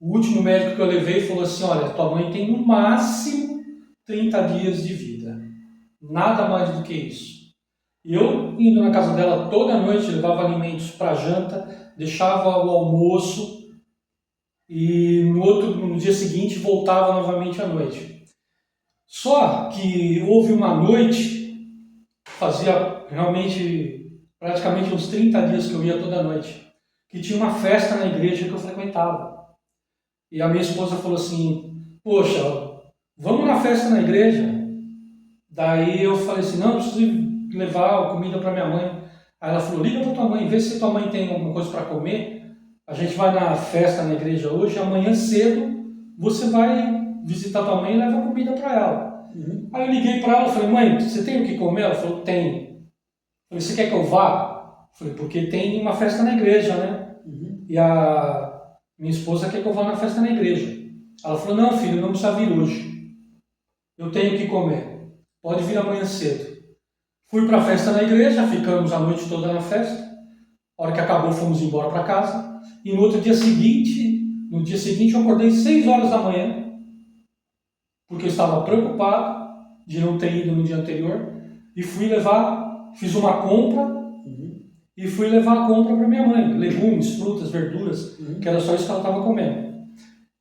O último médico que eu levei falou assim: olha, tua mãe tem no máximo 30 dias de vida, nada mais do que isso. E eu, indo na casa dela toda noite, levava alimentos para janta, deixava o almoço e no dia seguinte voltava novamente à noite. Só que houve uma noite, fazia realmente praticamente uns 30 dias que eu ia toda noite, que tinha uma festa na igreja que eu frequentava. E a minha esposa falou assim: poxa, vamos na festa na igreja? Daí eu falei assim: não, eu preciso levar comida para minha mãe. Aí ela falou: liga para tua mãe, vê se tua mãe tem alguma coisa para comer. A gente vai na festa na igreja hoje, amanhã cedo você vai visitar tua mãe e leva comida para ela. Uhum. Aí eu liguei para ela e falei: mãe, você tem o que comer? Ela falou: tenho. Eu falei: você quer que eu vá? Eu falei: porque tem uma festa na igreja, né? Uhum. E a minha esposa quer que eu vá na festa na igreja. Ela falou: não, filho, não precisa vir hoje. Eu tenho o que comer. Pode vir amanhã cedo. Fui para a festa na igreja, ficamos a noite toda na festa. A hora que acabou, fomos embora para casa. E no dia seguinte eu acordei 6 horas da manhã, porque eu estava preocupado de não ter ido no dia anterior, e fiz uma compra, e fui levar a compra para minha mãe, legumes, frutas, verduras, que era só isso que ela estava comendo.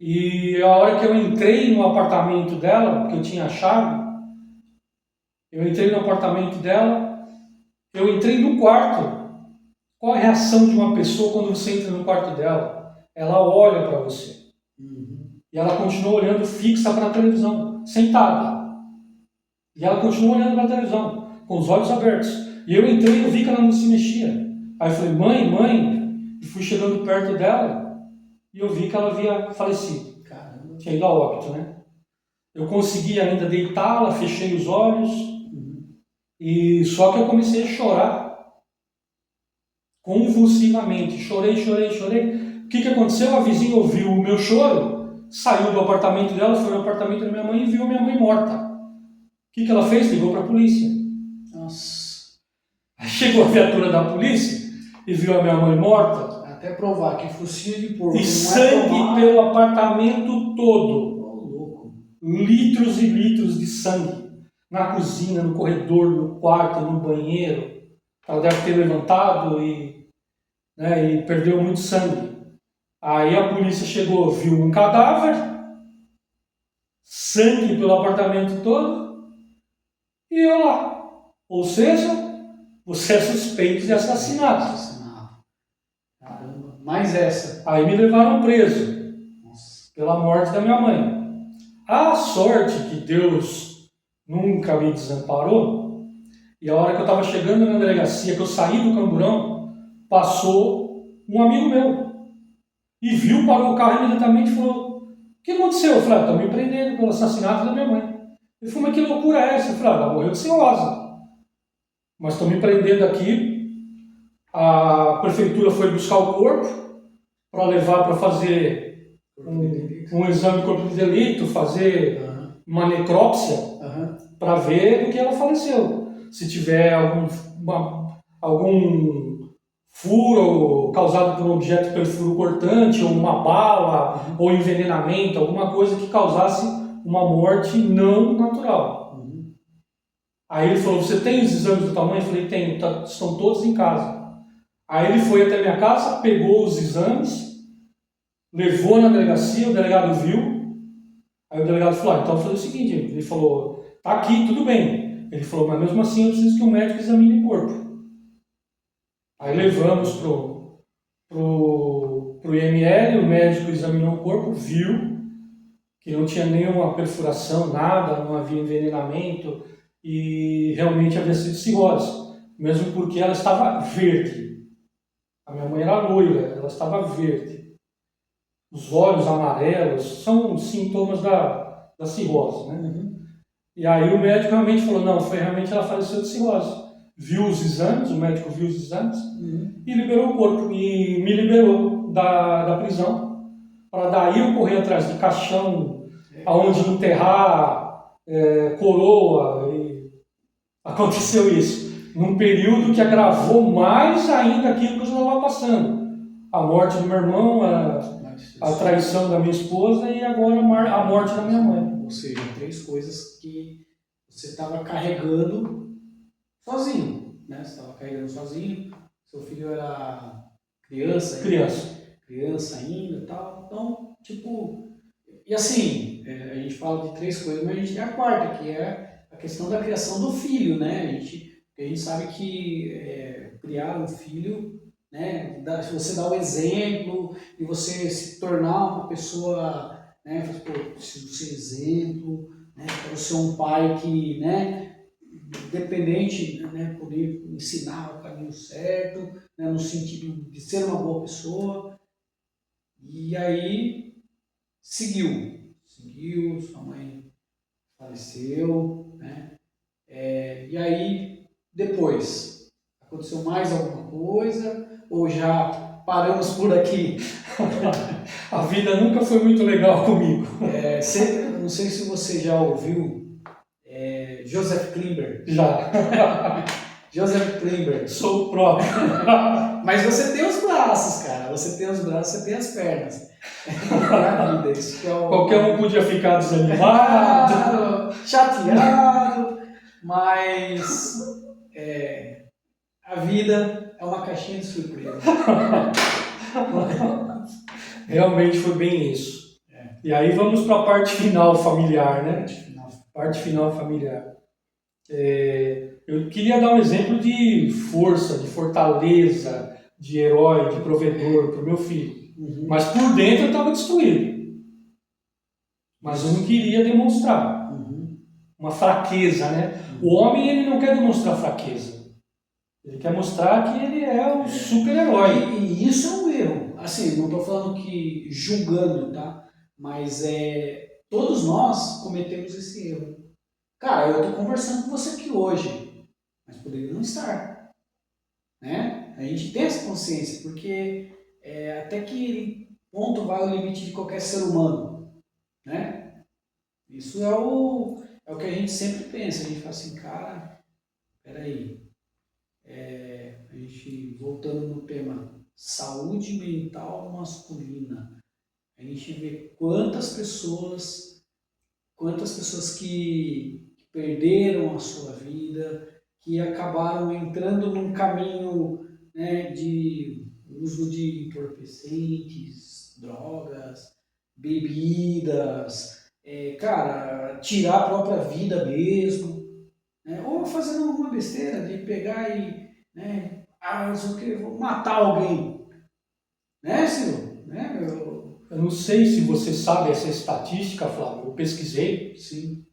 E a hora que eu entrei no apartamento dela, porque eu tinha a chave, eu entrei no apartamento dela, eu entrei no quarto. Qual a reação de uma pessoa quando você entra no quarto dela? Ela olha para você. E ela continua olhando fixa para a televisão, sentada. E ela continua olhando para a televisão, com os olhos abertos. E eu entrei e vi que ela não se mexia. Aí eu falei: mãe, e fui chegando perto dela e eu vi que ela havia falecido. Caramba. Tinha ido a óbito, né? Eu consegui ainda deitá-la, fechei os olhos, e só que eu comecei a chorar convulsivamente. Chorei. O que aconteceu? A vizinha ouviu o meu choro, saiu do apartamento dela, foi no apartamento da minha mãe e viu minha mãe morta. O que ela fez? Ligou para a polícia. Nossa. Aí chegou a viatura da polícia e viu a minha mãe morta. Até provar que focinho de porco E não sangue pelo apartamento todo. louco. Litros e litros de sangue. Na cozinha, no corredor, no quarto, no banheiro. Ela deve ter levantado e perdeu muito sangue. Aí a polícia chegou, viu um cadáver, sangue pelo apartamento todo, e eu lá. Ou seja, você é suspeito de assassinato. Caramba. Mais essa. Aí me levaram preso. Nossa. Pela morte da minha mãe. A sorte que Deus nunca me desamparou, e a hora que eu estava chegando na delegacia, que eu saí do camburão, passou um amigo meu. E viu, parou o carro imediatamente e falou: O que aconteceu? Eu falei, estão me prendendo pelo assassinato da minha mãe. Ele falou, mas que loucura é essa? Eu falei, ela morreu de cirrose. Mas estão me prendendo aqui. A prefeitura foi buscar o corpo para levar para fazer um exame de corpo de delito, fazer uma necrópsia para ver do que ela faleceu. Se tiver algum furo causado por um objeto perfuro cortante, ou uma bala, ou envenenamento, alguma coisa que causasse uma morte não natural. Aí ele falou, você tem os exames do tamanho? Eu falei, tenho, estão todos em casa. Aí ele foi até minha casa, pegou os exames, levou na delegacia, o delegado viu. Aí o delegado falou, então eu falei o seguinte, ele falou, tá aqui, tudo bem. Ele falou, mas mesmo assim eu preciso que o médico examine o corpo. Aí levamos pro IML, o médico examinou o corpo, viu que não tinha nenhuma perfuração, nada, não havia envenenamento e realmente havia sido cirrose, mesmo porque ela estava verde. A minha mãe era loira, ela estava verde. Os olhos amarelos são sintomas da cirrose, né? E aí o médico realmente falou, não, realmente ela faleceu de cirrose. Viu os exames, o médico viu os exames e liberou o corpo. E me liberou da prisão, para daí eu correr atrás de caixão, aonde enterrar coroa. E aconteceu isso. Num período que agravou mais ainda aquilo que eu já estava passando. A morte do meu irmão, a traição da minha esposa e agora a morte da minha mãe. Ou seja, 3 coisas que você estava carregando sozinho, né? Você estava carregando sozinho, seu filho era criança ainda e tal. Então, tipo... E assim, a gente fala de 3 coisas, mas a gente tem a quarta, que é a questão da criação do filho, né? A gente sabe que criar um filho, né, se você dá o exemplo e você se tornar uma pessoa, né, pô, preciso ser exemplo, né, quero ser um pai que, né, independente, né, poder ensinar o caminho certo, né, no sentido de ser uma boa pessoa. E aí seguiu, sua mãe faleceu, né? E aí, depois, aconteceu mais alguma coisa? Ou já paramos por aqui? A vida nunca foi muito legal comigo. Não sei se você já ouviu Joseph Klimber. Já. Joseph Klimber. Sou o próprio. Mas você tem os braços, cara. Você tem os braços, você tem as pernas. É a vida. Isso que é Qualquer um podia ficar desanimado, chateado, mas a vida é uma caixinha de surpresa. Realmente foi bem isso. E aí vamos para a parte final familiar, né? Parte final familiar. Eu queria dar um exemplo de força, de fortaleza, de herói, de provedor para o meu filho. Mas por dentro eu estava destruído. Mas eu não queria demonstrar uma fraqueza, né? O homem, ele não quer demonstrar fraqueza. Ele quer mostrar que ele é um super-herói. E isso é um erro. Assim, não estou falando que julgando, tá? Mas todos nós cometemos esse erro. Cara, eu estou conversando com você aqui hoje, mas poderia não estar. Né? A gente tem essa consciência, porque até que ponto vai o limite de qualquer ser humano, né? Isso é o que a gente sempre pensa. A gente fala assim, cara, peraí, a gente voltando no tema saúde mental masculina, a gente vê quantas pessoas que perderam a sua vida, que acabaram entrando num caminho, né, de uso de entorpecentes, drogas, bebidas, cara, tirar a própria vida mesmo, né, ou fazendo alguma besteira de pegar e, né, não sei o que, vou matar alguém, né, Ciro? Né, Eu não sei se você sabe essa estatística, Flávio, eu pesquisei. Sim.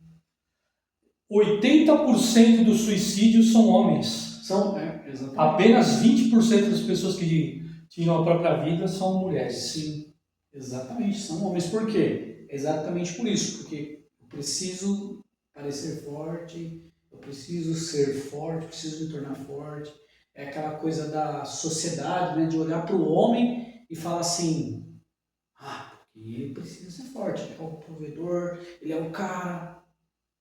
80% dos suicídios são homens. Exatamente. Apenas 20% das pessoas que tiram a própria vida são mulheres. Sim, exatamente, são homens. Por quê? exatamente por isso, porque eu preciso parecer forte, eu preciso ser forte, preciso me tornar forte. É aquela coisa da sociedade, né, de olhar para o homem e falar assim, porque ele precisa ser forte, ele é o provedor, ele é o cara.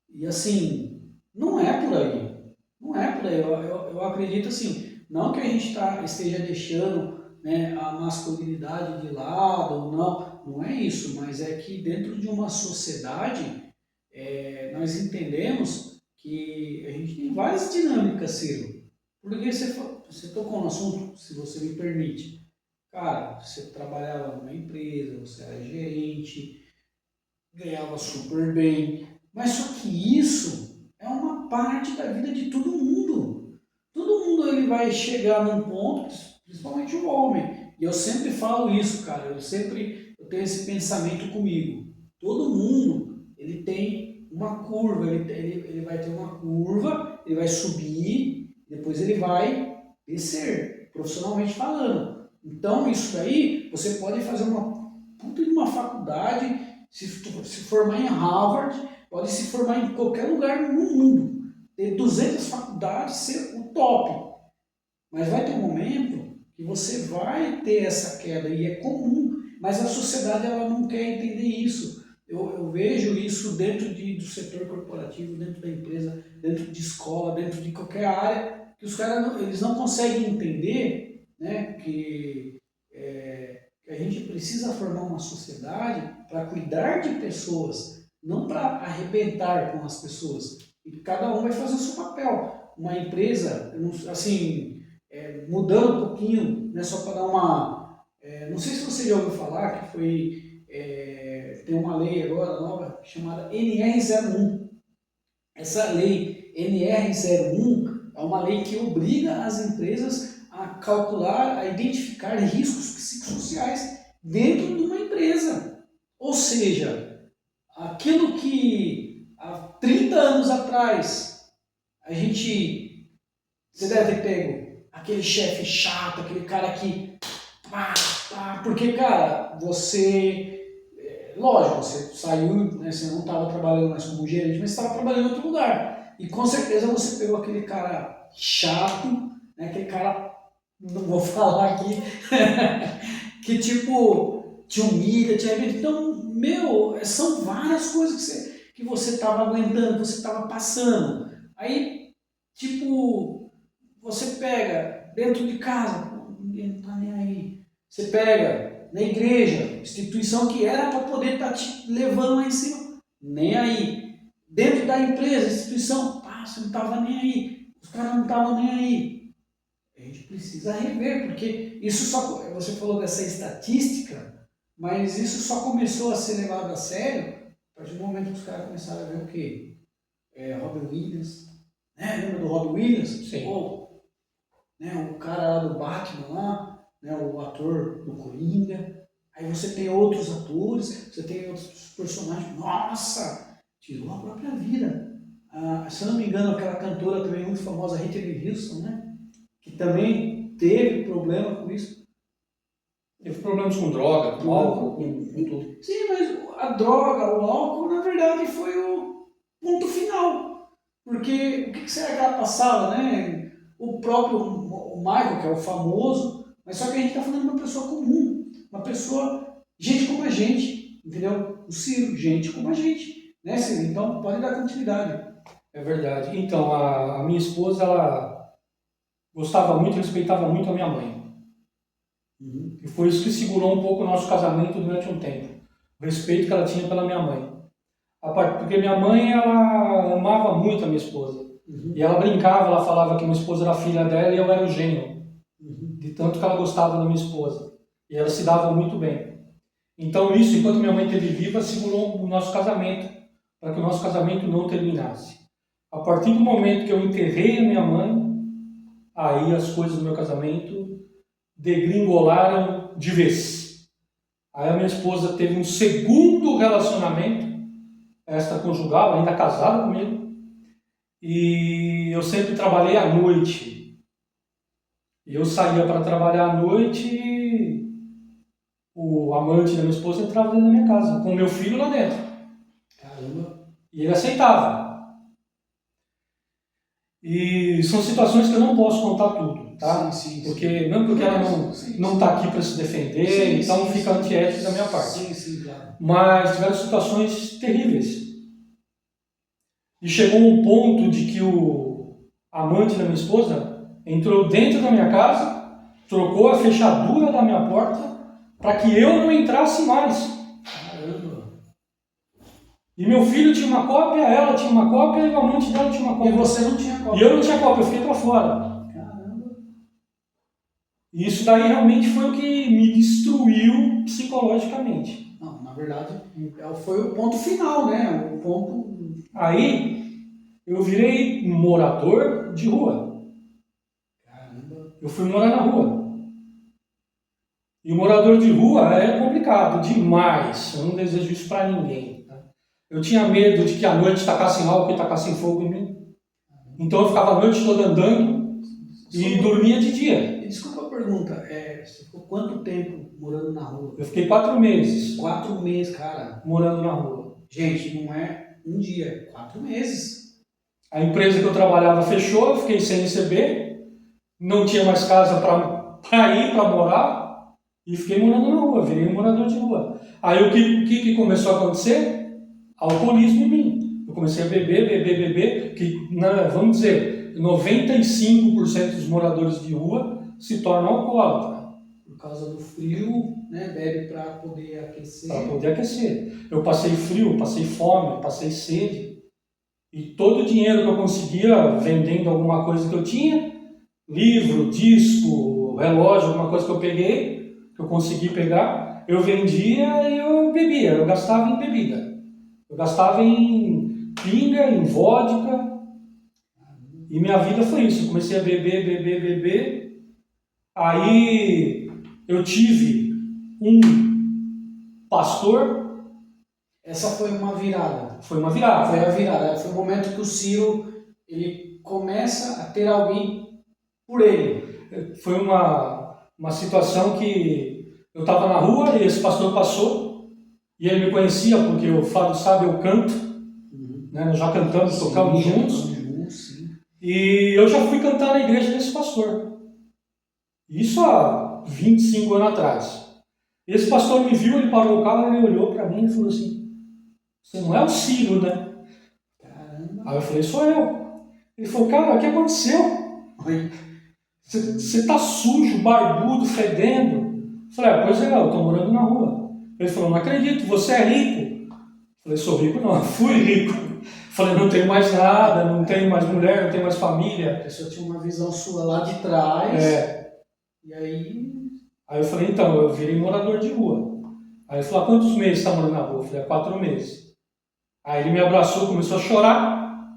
E assim, não é por aí. Não é por aí. Eu acredito assim, não que a gente esteja deixando, né, a masculinidade de lado, não, não é isso, mas é que dentro de uma sociedade nós entendemos que a gente tem várias dinâmicas, Ciro. Porque você tocou no assunto, se você me permite. Cara, você trabalhava numa empresa, você era gerente, ganhava super bem. Mas só que isso é uma parte da vida de todo mundo. Todo mundo ele vai chegar num ponto, principalmente o homem. E eu sempre falo isso, cara. Eu tenho esse pensamento comigo. Todo mundo ele tem uma curva, ele vai ter uma curva, ele vai subir, depois ele vai descer, profissionalmente falando. Então isso daí você pode fazer uma puta de uma faculdade, se formar em Harvard, pode se formar em qualquer lugar no mundo, ter 200 faculdades, ser o top. Mas vai ter um momento que você vai ter essa queda e é comum, mas a sociedade ela não quer entender isso. Eu vejo isso dentro do setor corporativo, dentro da empresa, dentro de escola, dentro de qualquer área, que os caras eles não conseguem entender, né, que a gente precisa formar uma sociedade para cuidar de pessoas, não para arrebentar com as pessoas. E cada um vai fazer o seu papel. Uma empresa, assim, mudando um pouquinho, né, só para dar uma. Não sei se você já ouviu falar que tem uma lei agora nova chamada NR01. Essa lei NR01 é uma lei que obriga as empresas a calcular, a identificar riscos psicossociais dentro de uma empresa. Ou seja, aquilo que há 30 anos atrás você deve ter pego aquele chefe chato, aquele cara que porque, cara, lógico, você saiu, né, você não estava trabalhando mais como gerente, mas estava trabalhando em outro lugar. E com certeza você pegou aquele cara chato, né, aquele cara, não vou falar aqui, que tipo, te humilha, te arrebenta. Então, são várias coisas que você estava aguentando, que você estava passando. Aí, tipo, você pega dentro de casa, ninguém não tá nem aí. Você pega na igreja, instituição que era para poder estar te levando lá em cima, nem aí. Dentro da empresa, instituição, você não estava nem aí. Os caras não estavam nem aí. A gente precisa rever, porque isso só. Você falou dessa estatística, mas isso só começou a ser levado a sério a partir do momento que os caras começaram a ver o quê? Robin Williams. Né? Lembra do Robin Williams? Sim. Pô, né? O cara lá do Batman lá, né? O ator do Coringa. Aí você tem outros atores, você tem outros personagens. Nossa, tirou a própria vida. Se eu não me engano, aquela cantora também muito famosa, Whitney Houston, né? Que também teve problema com isso. Teve problemas com droga, com álcool, com tudo. Sim, mas a droga, o álcool, na verdade, foi o ponto final. Porque o que será que ela passava, né? O próprio o Michael, que é o famoso, mas só que a gente está falando de uma pessoa comum, uma pessoa, gente como a gente, entendeu? O Ciro, gente como a gente, né, Ciro? Então pode dar continuidade. É verdade. Então, a minha esposa, ela gostava muito, respeitava muito a minha mãe. Uhum. E foi isso que segurou um pouco o nosso casamento durante um tempo. O respeito que ela tinha pela minha mãe. Porque minha mãe, ela amava muito a minha esposa. Uhum. E ela brincava, ela falava que minha esposa era filha dela e eu era o genro. Uhum. De tanto que ela gostava da minha esposa. E ela se dava muito bem. Então isso, enquanto minha mãe esteve viva, segurou o nosso casamento, para que o nosso casamento não terminasse. A partir do momento que eu enterrei a minha mãe, aí as coisas do meu casamento degringolaram de vez. Aí a minha esposa teve um segundo relacionamento, extraconjugal, ainda casada comigo, e eu sempre trabalhei à noite. E eu saía para trabalhar à noite e o amante da minha esposa entrava dentro da minha casa, com o meu filho lá dentro. Caramba. E ele aceitava. E são situações que eu não posso contar tudo, tá? Sim. Porque, não porque ela não está aqui para se defender, então fica antiético da minha parte. Sim, claro. Mas tiveram situações terríveis. E chegou um ponto de que o amante da minha esposa entrou dentro da minha casa, trocou a fechadura da minha porta para que eu não entrasse mais. Caramba. E meu filho tinha uma cópia, ela tinha uma cópia e o amante dela tinha uma cópia. E você não tinha cópia? E eu não tinha cópia, eu fiquei para fora. Caramba. E isso daí realmente foi o que me destruiu psicologicamente. Não, na verdade, foi o ponto final, né? O ponto... Aí eu virei morador de rua. Caramba. Eu fui morar na rua. E morador de rua é complicado demais. Eu não desejo isso para ninguém. Tá? Eu tinha medo de que à noite tacassem álcool e tacassem fogo em mim. Então eu ficava a noite toda andando e dormia de dia. E desculpa a pergunta, você ficou quanto tempo morando na rua? Eu fiquei 4 meses. 4 meses, cara. Morando na rua. Gente, não é um dia, 4 meses. A empresa que eu trabalhava fechou, eu fiquei sem receber. Não tinha mais casa para ir, para morar. E fiquei morando na rua, virei um morador de rua. Aí o que começou a acontecer? Alcoolismo em mim. Eu comecei a beber, que, vamos dizer, 95% dos moradores de rua se tornam alcoólatras. Por causa do frio, né? Bebe para poder aquecer. Para poder aquecer. Eu passei frio, passei fome, passei sede. E todo o dinheiro que eu conseguia vendendo alguma coisa que eu tinha, livro, disco, relógio, alguma coisa que eu peguei, que eu consegui pegar, eu vendia e eu bebia, eu gastava em bebida. Eu gastava em pinga, em vodka. E minha vida foi isso. Eu comecei a beber. Aí eu tive um pastor. Essa foi uma virada. Foi uma virada. Foi a virada. Foi o momento que o Ciro ele começa a ter alguém por ele. Foi uma situação que eu estava na rua e esse pastor passou e ele me conhecia porque o Fábio sabe, eu canto, né? Nós já cantamos, tocamos juntos. Sim. E eu já fui cantar na igreja desse pastor. Isso há 25 anos atrás. Esse pastor me viu, ele parou o carro, ele olhou para mim e falou assim: "Você não é o Ciro, né?" Caramba. Aí eu falei: "Sou eu." Ele falou: "Cara, o que aconteceu? Você tá sujo, barbudo, fedendo." Eu falei: "Pois é, eu tô morando na rua." Ele falou: "Não acredito, você é rico." Eu falei: "Sou rico não, fui rico." Eu falei: "Não tenho mais nada, não tenho mais mulher, não tenho mais família." A pessoa tinha uma visão sua lá de trás. E aí... Aí eu falei: "Então, eu virei morador de rua." Aí ele falou: "Há quantos meses você está morando na rua?" Eu falei: "Há 4 meses." Aí ele me abraçou, começou a chorar.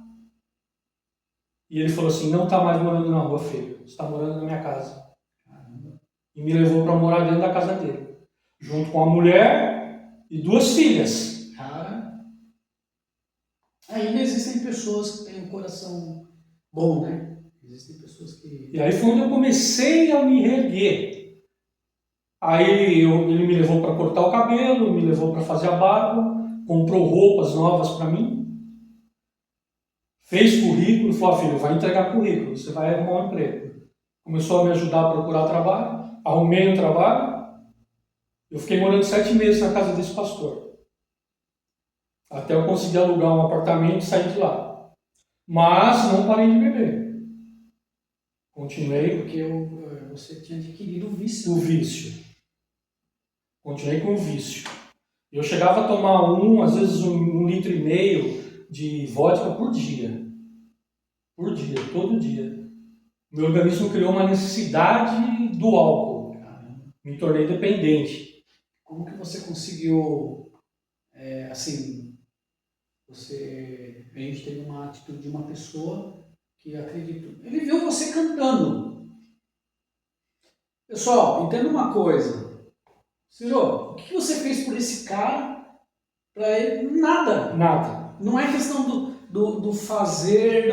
E ele falou assim: "Não está mais morando na rua, filho. Você está morando na minha casa." Caramba. E me levou para morar dentro da casa dele. Junto com a mulher e 2 filhas. Cara, ainda existem pessoas que têm um coração bom, né? Existem pessoas que... E aí foi onde eu comecei a me reerguer. Aí ele me levou para cortar o cabelo, me levou para fazer a barba, comprou roupas novas para mim. Fez currículo, falou: "Filho, vai entregar currículo, você vai arrumar um emprego." Começou a me ajudar a procurar trabalho, arrumei um trabalho. Eu fiquei morando 7 meses na casa desse pastor. Até eu conseguir alugar um apartamento e sair de lá. Mas não parei de beber. Continuei Porque você tinha adquirido o vício. o vício. Continuei com o vício. Eu chegava a tomar às vezes 1,5 litro de vodka por dia. Por dia, todo dia. Meu organismo criou uma necessidade do álcool. Caramba. Me tornei dependente. Como que você conseguiu, assim, a gente teve uma atitude de uma pessoa que acredito, ele viu você cantando. Pessoal, entenda uma coisa. Ciro, o que você fez por esse cara? Para ele, nada. Nada. Não é questão do fazer,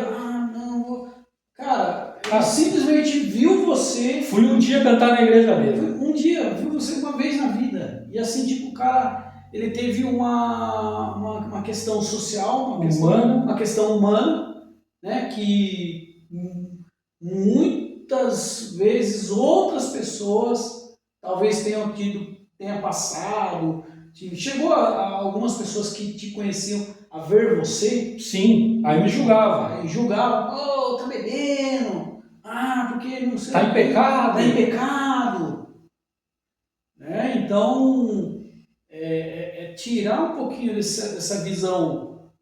não, cara, Ele simplesmente viu você. Fui um dia cantar na igreja dele. Um dia, viu você uma vez na vida. E assim, tipo, o cara, ele teve uma questão social, uma questão humana, né? Que muitas vezes outras pessoas talvez tenha passado. Chegou a algumas pessoas que te conheciam a ver você. Sim, aí me julgava. Aí julgava, tá bebendo, porque não sei. Tá em pecado. Tá em pecado. Né? Então, tirar um pouquinho dessa visão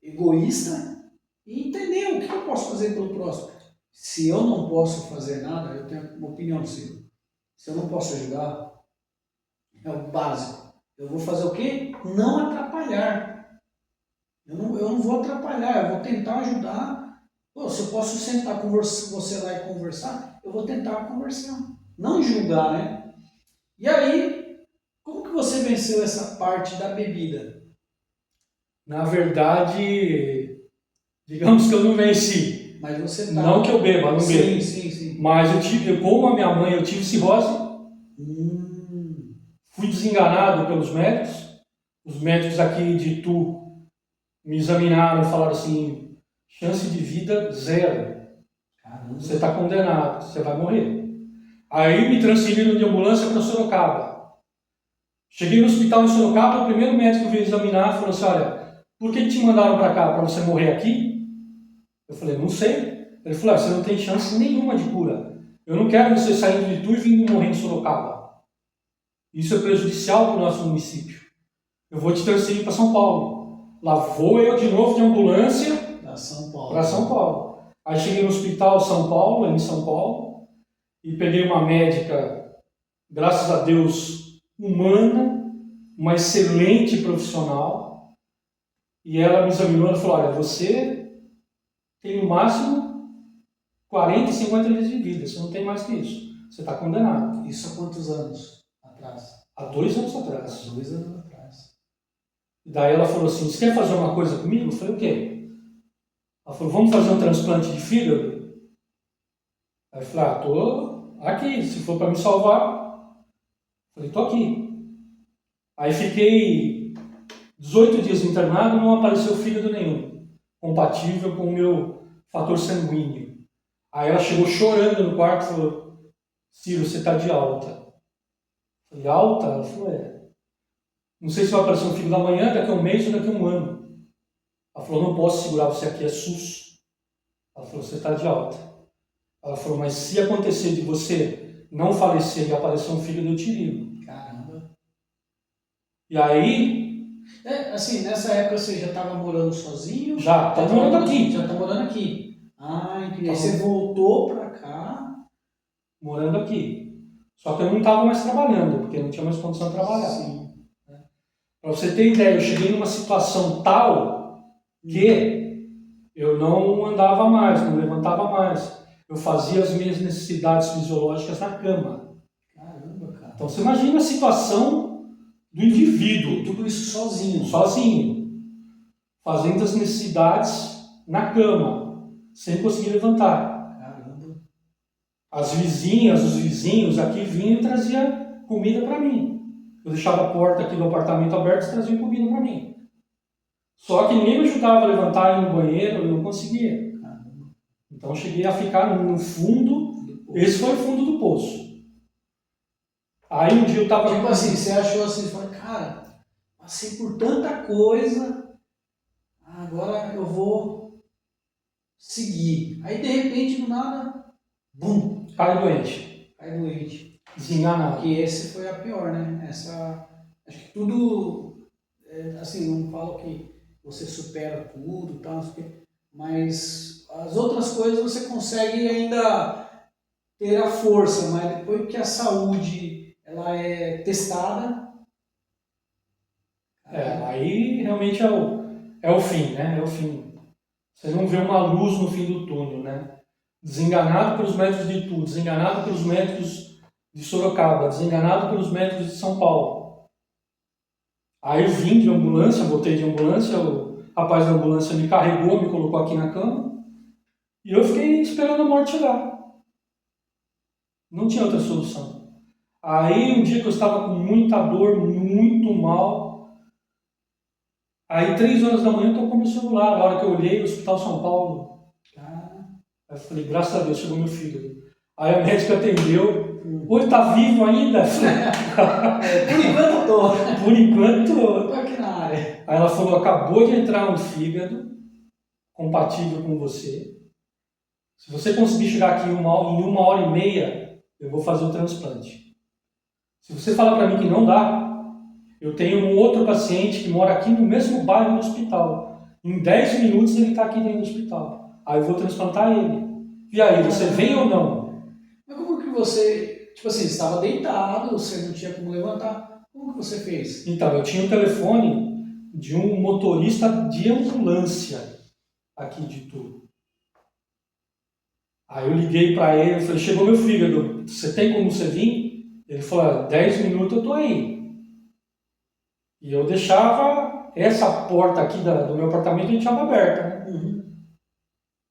egoísta e entender o que eu posso fazer pelo próximo. Se eu não posso fazer nada, eu tenho uma opinião, Ciro. Se eu não posso ajudar, é o básico. Eu vou fazer o quê? Não atrapalhar. Eu não vou atrapalhar, eu vou tentar ajudar. Se eu posso sentar com você lá e conversar, eu vou tentar conversar. Não julgar, né? E aí, como que você venceu essa parte da bebida? Na verdade, digamos que eu não venci. Mas você tá... Não que eu beba, não bebo. Sim. Mas como a minha mãe, eu tive cirrose. Fui desenganado pelos médicos. Os médicos aqui de Itu me examinaram e falaram assim, chance de vida 0. Caramba. Você está condenado, você vai morrer. Aí me transferiram de ambulância para Sorocaba. Cheguei no hospital em Sorocaba, o primeiro médico que veio examinar falou assim, olha, por que te mandaram para cá, para você morrer aqui? Eu falei, não sei. Ele falou, você não tem chance nenhuma de cura. Eu não quero você saindo de Itu e vindo morrer em Sorocaba. Isso é prejudicial para o nosso município. Eu vou te transferir para São Paulo. Lá vou eu de novo de ambulância para São Paulo. Aí cheguei no hospital São Paulo, em São Paulo, e peguei uma médica, graças a Deus, humana, uma excelente profissional, e ela me examinou e falou, olha, você tem no máximo 40, 50 dias de vida, você não tem mais que isso. Você está condenado. Isso há quantos anos atrás? Há 2 anos atrás. 2 anos atrás. Daí ela falou assim, você quer fazer uma coisa comigo? Eu falei, o quê? Ela falou, vamos fazer um transplante de fígado? Aí eu falei, tô aqui, se for para me salvar. Eu falei, tô aqui. Aí fiquei 18 dias internado, não apareceu fígado nenhum, compatível com o meu fator sanguíneo. Aí ela chegou chorando no quarto e falou, Ciro, você está de alta. Eu falei, alta? Ela falou, não sei se vai aparecer um fígado amanhã, daqui a um mês ou daqui a um ano. Ela falou, não posso segurar você aqui, é SUS. Ela falou, você está de alta. Ela falou, mas se acontecer de você não falecer e aparecer um fígado, eu te ligo. Caramba. E aí... assim, nessa época você já estava morando sozinho? Já, tá morando aqui. Já está morando aqui. Entendi. Aí você voltou para cá? Morando aqui. Só que eu não estava mais trabalhando, porque não tinha mais condição de trabalhar. Sim. Para você ter ideia, eu cheguei numa situação tal que eu não andava mais, não levantava mais. Eu fazia as minhas necessidades fisiológicas na cama. Caramba, cara. Então você imagina a situação do indivíduo. Tudo isso sozinho. Sozinho. Fazendo as necessidades na cama, sem conseguir levantar. Caramba. As vizinhas, os vizinhos aqui vinham e traziam comida para mim. Eu deixava a porta aqui do apartamento aberta e trazia comida para mim. Só que ninguém me ajudava a levantar, ir no banheiro, eu não conseguia. Então eu cheguei a ficar no fundo, esse foi o fundo do poço. Aí um dia eu estava... Tipo assim, você achou assim, você falou, cara, passei por tanta coisa, agora eu vou seguir. Aí de repente, do nada, bum! Cai doente. Desenganado. Porque esse foi a pior, né? Acho que tudo, assim, não falo que você supera tudo, tal, mas as outras coisas você consegue ainda ter a força, mas depois que a saúde ela é testada... Aí realmente é o fim, né? É o fim. Você não vê uma luz no fim do túnel, né? Desenganado pelos médicos de Itu, desenganado pelos médicos de Sorocaba, desenganado pelos médicos de São Paulo. Aí eu vim de ambulância, voltei de ambulância, o rapaz da ambulância me carregou, me colocou aqui na cama. E eu fiquei esperando a morte chegar. Não tinha outra solução. Aí um dia que eu estava com muita dor, muito mal, aí 3 horas da manhã tocou meu celular. A hora que eu olhei, Hospital São Paulo. Cara, Aí eu falei, graças a Deus, chegou meu filho. Aí a médica atendeu. Oi, tá vivo ainda? por enquanto eu tô. Por enquanto. Tô aqui na área. Aí ela falou, acabou de entrar um fígado compatível com você. Se você conseguir chegar aqui em 1 hora e meia, eu vou fazer o transplante. Se você falar para mim que não dá, eu tenho um outro paciente que mora aqui no mesmo bairro do hospital. Em 10 minutos ele está aqui dentro do hospital. Aí eu vou transplantar ele. E aí, você vem ou não? Mas como que você, tipo assim, estava deitado, você não tinha como levantar, como que você fez? Então, eu tinha o telefone de um motorista de ambulância aqui de Itu. Aí eu liguei para ele e falei, chegou meu fígado, você tem como você vir? Ele falou, 10 minutos eu tô aí. E eu deixava essa porta aqui do meu apartamento, eu deixava aberta, né? Uhum.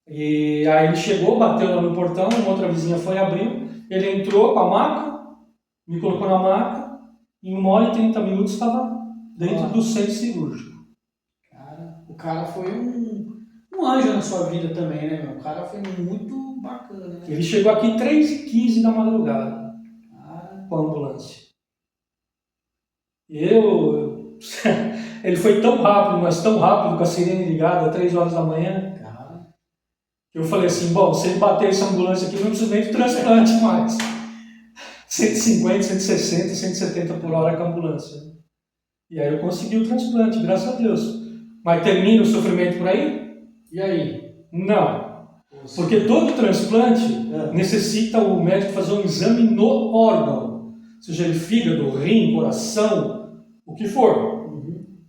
E aí ele chegou, bateu lá no portão, uma outra vizinha foi abriu, ele entrou com a maca, me colocou na maca, em 1 hora e 30 minutos estava dentro do centro cirúrgico. Cara, o cara foi um anjo na sua vida também, né, meu? O cara foi muito bacana, né? Ele chegou aqui 3h15 da madrugada, Cara, com a ambulância. Ele foi tão rápido, mas tão rápido, com a sirene ligada, 3 horas da manhã, cara, que eu falei assim, bom, se ele bater essa ambulância aqui, não precisa nem de transplante mais. 150, 160, 170 por hora com a ambulância. E aí eu consegui o transplante, graças a Deus. Mas termina o sofrimento por aí? e aí? Não. Porque todo transplante necessita o médico fazer um exame no órgão. Seja ele fígado, rim, coração, o que for.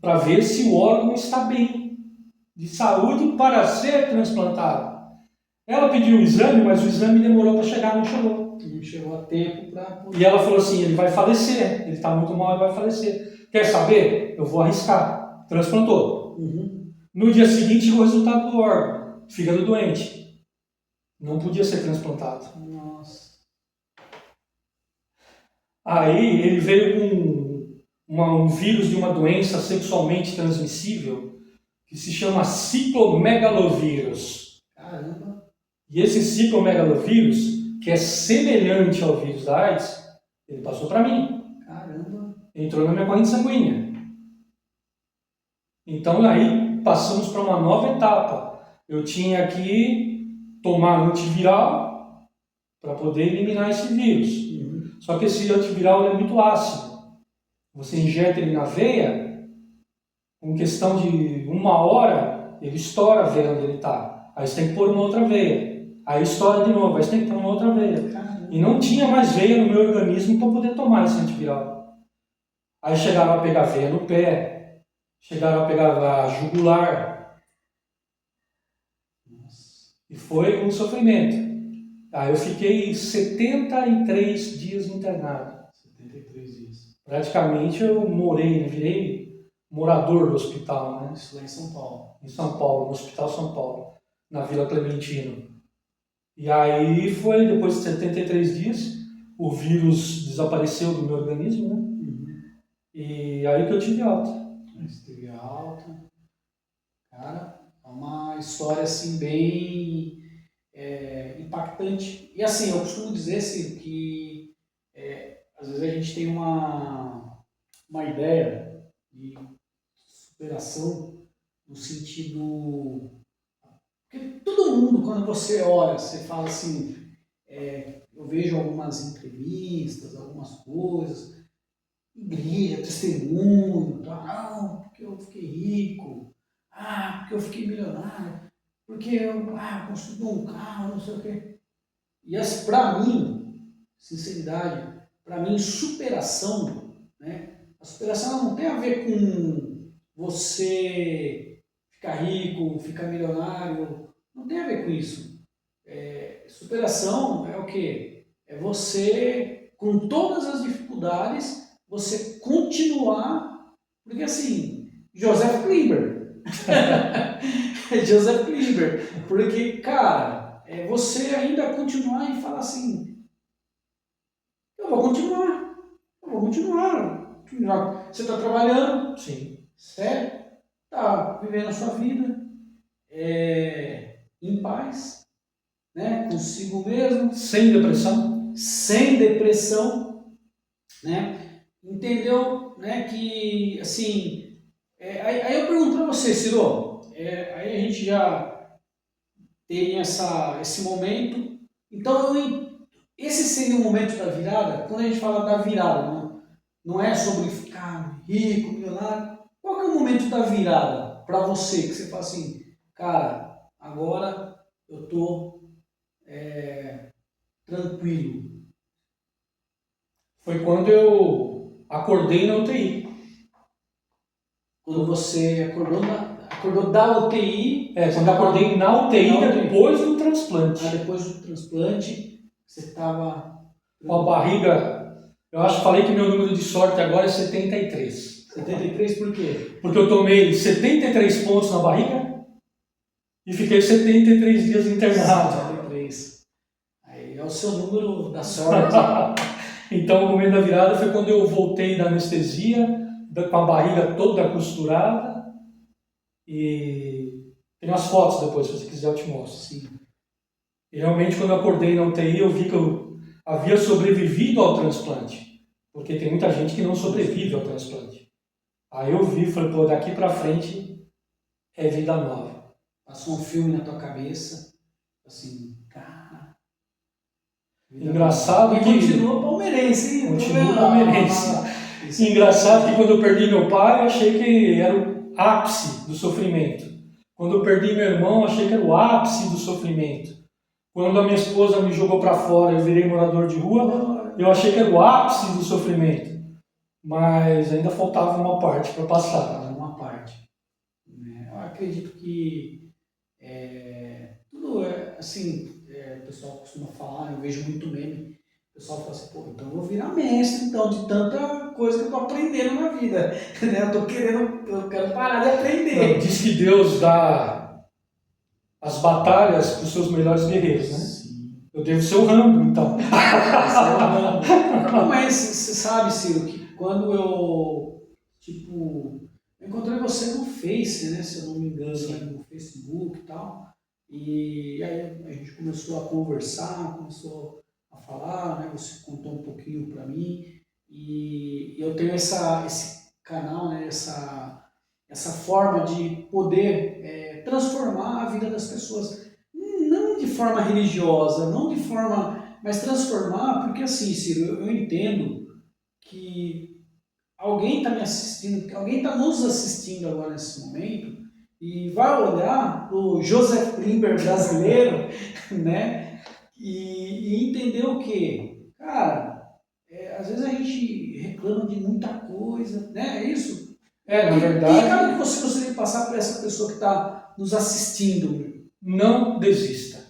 Para ver se o órgão está bem, de saúde, para ser transplantado. Ela pediu o exame, mas o exame demorou para chegar, não chegou. Não chegou a tempo para... E ela falou assim, ele vai falecer, ele está muito mal, ele vai falecer. Quer saber? Eu vou arriscar. Transplantou. No dia seguinte chegou o resultado do órgão, fígado doente. Não podia ser transplantado. Nossa. Aí ele veio com um vírus de uma doença sexualmente transmissível que se chama ciclomegalovírus. Caramba. E esse ciclomegalovírus, que é semelhante ao vírus da AIDS, ele passou para mim. Caramba. Entrou na minha corrente sanguínea. Então aí passamos para uma nova etapa. Eu tinha que tomar antiviral para poder eliminar esse vírus. Só que esse antiviral é muito ácido. Você injeta ele na veia, com questão de 1 hora, ele estoura a veia onde ele está. Aí você tem que pôr uma outra veia. Aí estoura de novo, aí você tem que pôr uma outra veia. Caramba. E não tinha mais veia no meu organismo para poder tomar esse antiviral. Aí chegaram a pegar veia no pé, chegaram a pegar a jugular. Nossa. E foi um sofrimento. Aí eu fiquei 73 dias internado. 73 dias. Praticamente eu virei morador do hospital, né? Isso lá em São Paulo. Em São Paulo, no Hospital São Paulo, na Vila Clementino. E aí foi, depois de 73 dias, o vírus desapareceu do meu organismo, né? E aí que eu tive alta. Você teve alta. Cara, é uma história assim bem impactante. E assim, eu costumo dizer assim, que às vezes a gente tem uma ideia de superação no sentido... Porque todo mundo, quando você olha, você fala assim, eu vejo algumas entrevistas, algumas coisas, igreja, testemunho, tá? Não, porque eu fiquei rico, porque eu fiquei milionário, porque eu construí um carro, não sei o quê. E para mim, sinceridade, para mim, superação, né? A superação não tem a ver com você ficar rico, ficar milionário, não tem a ver com isso. Superação é o quê? É você, com todas as dificuldades, você continuar, porque assim, Joseph Klimber, Joseph Klimber, porque, cara, você ainda continuar e falar assim, eu vou continuar, eu vou continuar. Você está trabalhando, Sim. certo? Está vivendo a sua vida em paz, né? Consigo mesmo, Sem depressão? sem depressão, né? Entendeu, né? Que assim, aí eu pergunto para você, Ciro, aí a gente já tem esse momento. Então, esse seria o momento da virada. Quando a gente fala da virada, não é sobre ficar rico, milionário. Qual que é o momento da virada para você? Que você fala assim, cara, agora eu tô tranquilo. Foi quando eu acordei na UTI. Quando você acordou da UTI. Quando eu acordei na UTI, depois do transplante. Depois do transplante, você estava com a barriga, eu acho que falei que meu número de sorte agora é 73. 73 por quê? Porque eu tomei 73 pontos na barriga e fiquei 73 dias internado. 73. Aí é o seu número da sorte. Então, o momento da virada foi quando eu voltei da anestesia, com a barriga toda costurada. E tem umas fotos depois, se você quiser eu te mostro. Sim. E realmente, quando eu acordei na UTI, eu vi que eu havia sobrevivido ao transplante. Porque tem muita gente que não sobrevive ao transplante. Aí eu vi e falei, pô, daqui pra frente é vida nova. Passou um filme na tua cabeça, assim, cara... Engraçado que... continua palmeirense, hein? Continua palmeirense. Engraçado que quando eu perdi meu pai, eu achei que era o ápice do sofrimento. Quando eu perdi meu irmão, eu achei que era o ápice do sofrimento. Quando a minha esposa me jogou para fora, eu virei morador de rua, eu achei que era o ápice do sofrimento. Mas ainda faltava uma parte para passar. Faltava uma parte. Eu acredito que tudo assim, o pessoal costuma falar, eu vejo muito meme, o pessoal fala assim, pô, então eu vou virar mestre, então, de tanta coisa que eu tô aprendendo na vida. Né? Eu quero parar de aprender. Diz que Deus dá as batalhas para os seus melhores guerreiros, né? Sim. Eu devo ser o Rambo, então. Não, mas você sabe, Ciro, que quando eu encontrei você no Face, né, se eu não me engano, no Facebook e tal, e aí a gente começou a conversar, começou a falar, né, você contou um pouquinho para mim, e eu tenho esse canal, né, essa forma de poder transformar a vida das pessoas, não de forma religiosa, não de forma, mas transformar, porque assim, Ciro, eu entendo que alguém está me assistindo, alguém está nos assistindo agora nesse momento e vai olhar o Joseph Klimber brasileiro, né, e entender o quê? Cara, às vezes a gente reclama de muita coisa, né, é isso? Na verdade... E cada que você gostaria de passar para essa pessoa que está nos assistindo? Não desista.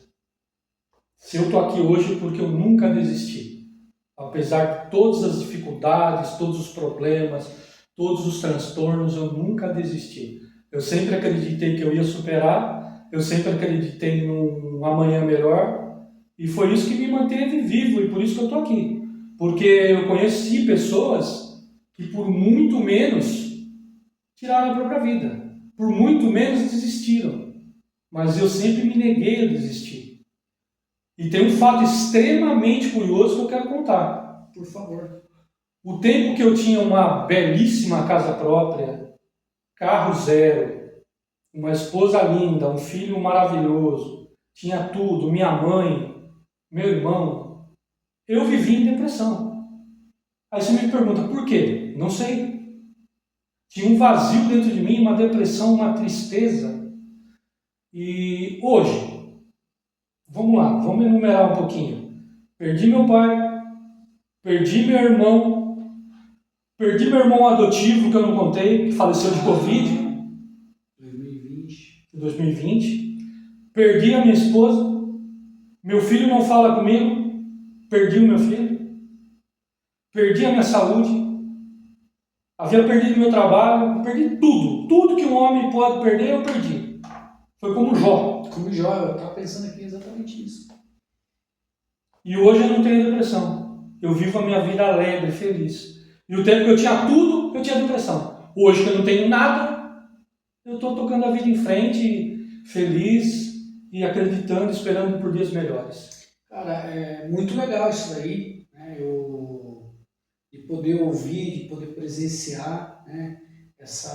Se eu estou aqui hoje é porque eu nunca desisti. Apesar de todas as dificuldades, todos os problemas, todos os transtornos, eu nunca desisti. Eu sempre acreditei que eu ia superar, eu sempre acreditei num amanhã melhor, e foi isso que me manteve vivo, e por isso que eu estou aqui. Porque eu conheci pessoas que por muito menos tiraram a própria vida, por muito menos desistiram. Mas eu sempre me neguei a desistir. E tem um fato extremamente curioso que eu quero contar. Por favor. O tempo que eu tinha uma belíssima casa própria, carro zero, uma esposa linda, um filho maravilhoso, tinha tudo, minha mãe, meu irmão, eu vivi em depressão. Aí você me pergunta, por quê? Não sei. Tinha um vazio dentro de mim, uma depressão, uma tristeza. E hoje, vamos lá, vamos enumerar um pouquinho. Perdi meu pai, perdi meu irmão adotivo, que eu não contei, que faleceu de Covid. 2020. Perdi a minha esposa, meu filho não fala comigo, perdi o meu filho, perdi a minha saúde, havia perdido meu trabalho, perdi tudo. Tudo que um homem pode perder, eu perdi. Foi como Jó. Como Jó, eu estava pensando aqui exatamente isso. E hoje eu não tenho depressão. Eu vivo a minha vida alegre, feliz. E o tempo que eu tinha tudo, eu tinha depressão. Hoje que eu não tenho nada, eu estou tocando a vida em frente, feliz e acreditando, esperando por dias melhores. Cara, é muito legal isso daí, né? De poder ouvir, de poder presenciar, né? Esse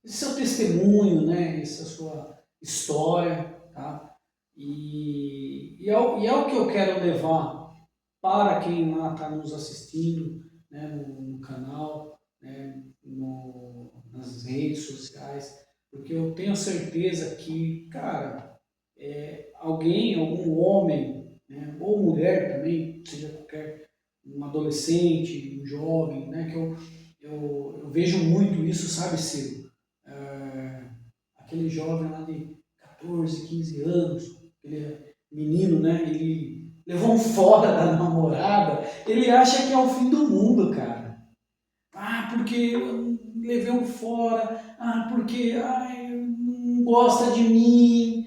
seu testemunho, né? Essa sua história, tá? E é o que eu quero levar para quem lá está nos assistindo, né? No canal, né? Nas redes sociais, porque eu tenho certeza que, cara, alguém, algum homem, né, ou mulher também, seja qualquer, um adolescente, um jovem, né, que eu vejo muito isso, sabe, Ciro? Aquele jovem lá de 14, 15 anos, aquele menino, né, ele levou um fora da namorada, ele acha que é o fim do mundo, cara. Ah, porque eu levei um fora, porque não gosta de mim,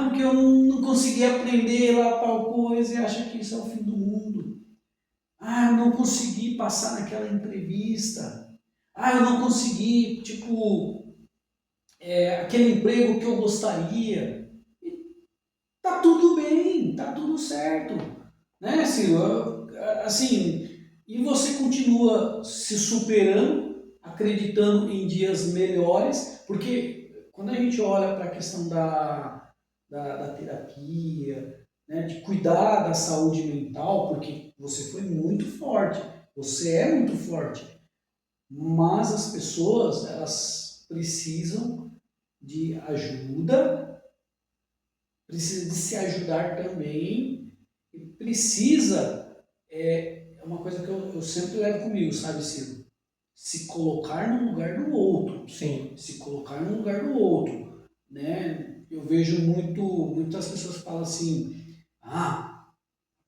porque eu não consegui aprender lá tal coisa e acha que isso é o fim do mundo. Eu não consegui passar naquela entrevista. Eu não consegui, tipo, aquele emprego que eu gostaria. Tá tudo bem, tá tudo certo, né, Ciro? Assim, e você continua se superando, acreditando em dias melhores, porque quando a gente olha para a questão da terapia, né, de cuidar da saúde mental, porque você foi muito forte, você é muito forte, mas as pessoas, elas precisam de ajuda, precisa de se ajudar também e precisa, é uma coisa que eu sempre levo comigo, sabe, Ciro? Se colocar no lugar do outro. Sim. Se colocar no lugar do outro, né? Eu vejo muitas pessoas que falam assim, a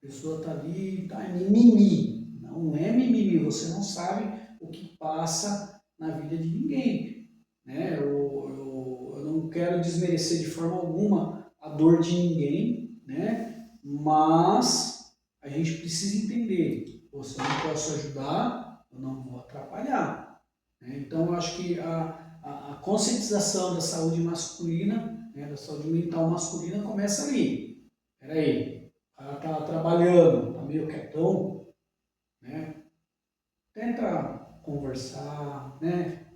pessoa tá ali, tá é mimimi. Não é mimimi, você não sabe o que passa na vida de ninguém, né? Eu não quero desmerecer de forma alguma a dor de ninguém, né? Mas a gente precisa entender, se eu não posso ajudar, eu não vou atrapalhar, né? Então eu acho que a conscientização da saúde masculina, né, da saúde mental masculina começa ali. Peraí, o cara tá trabalhando, tá meio quietão, né? Tenta conversar, né?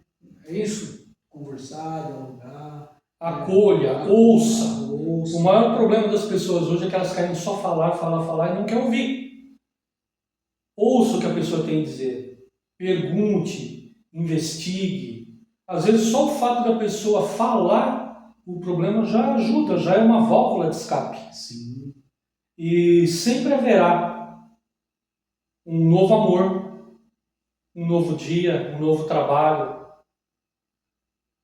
É isso? Conversar, dialogar. Acolha, Né? ouça. Ouça. O maior problema das pessoas hoje é que elas querem só falar, falar, falar e não quer ouvir. Ouça o que a pessoa tem a dizer. Pergunte, investigue. Às vezes só o fato da pessoa falar, o problema já ajuda, já é uma válvula de escape. Sim. E sempre haverá um novo amor, um novo dia, um novo trabalho.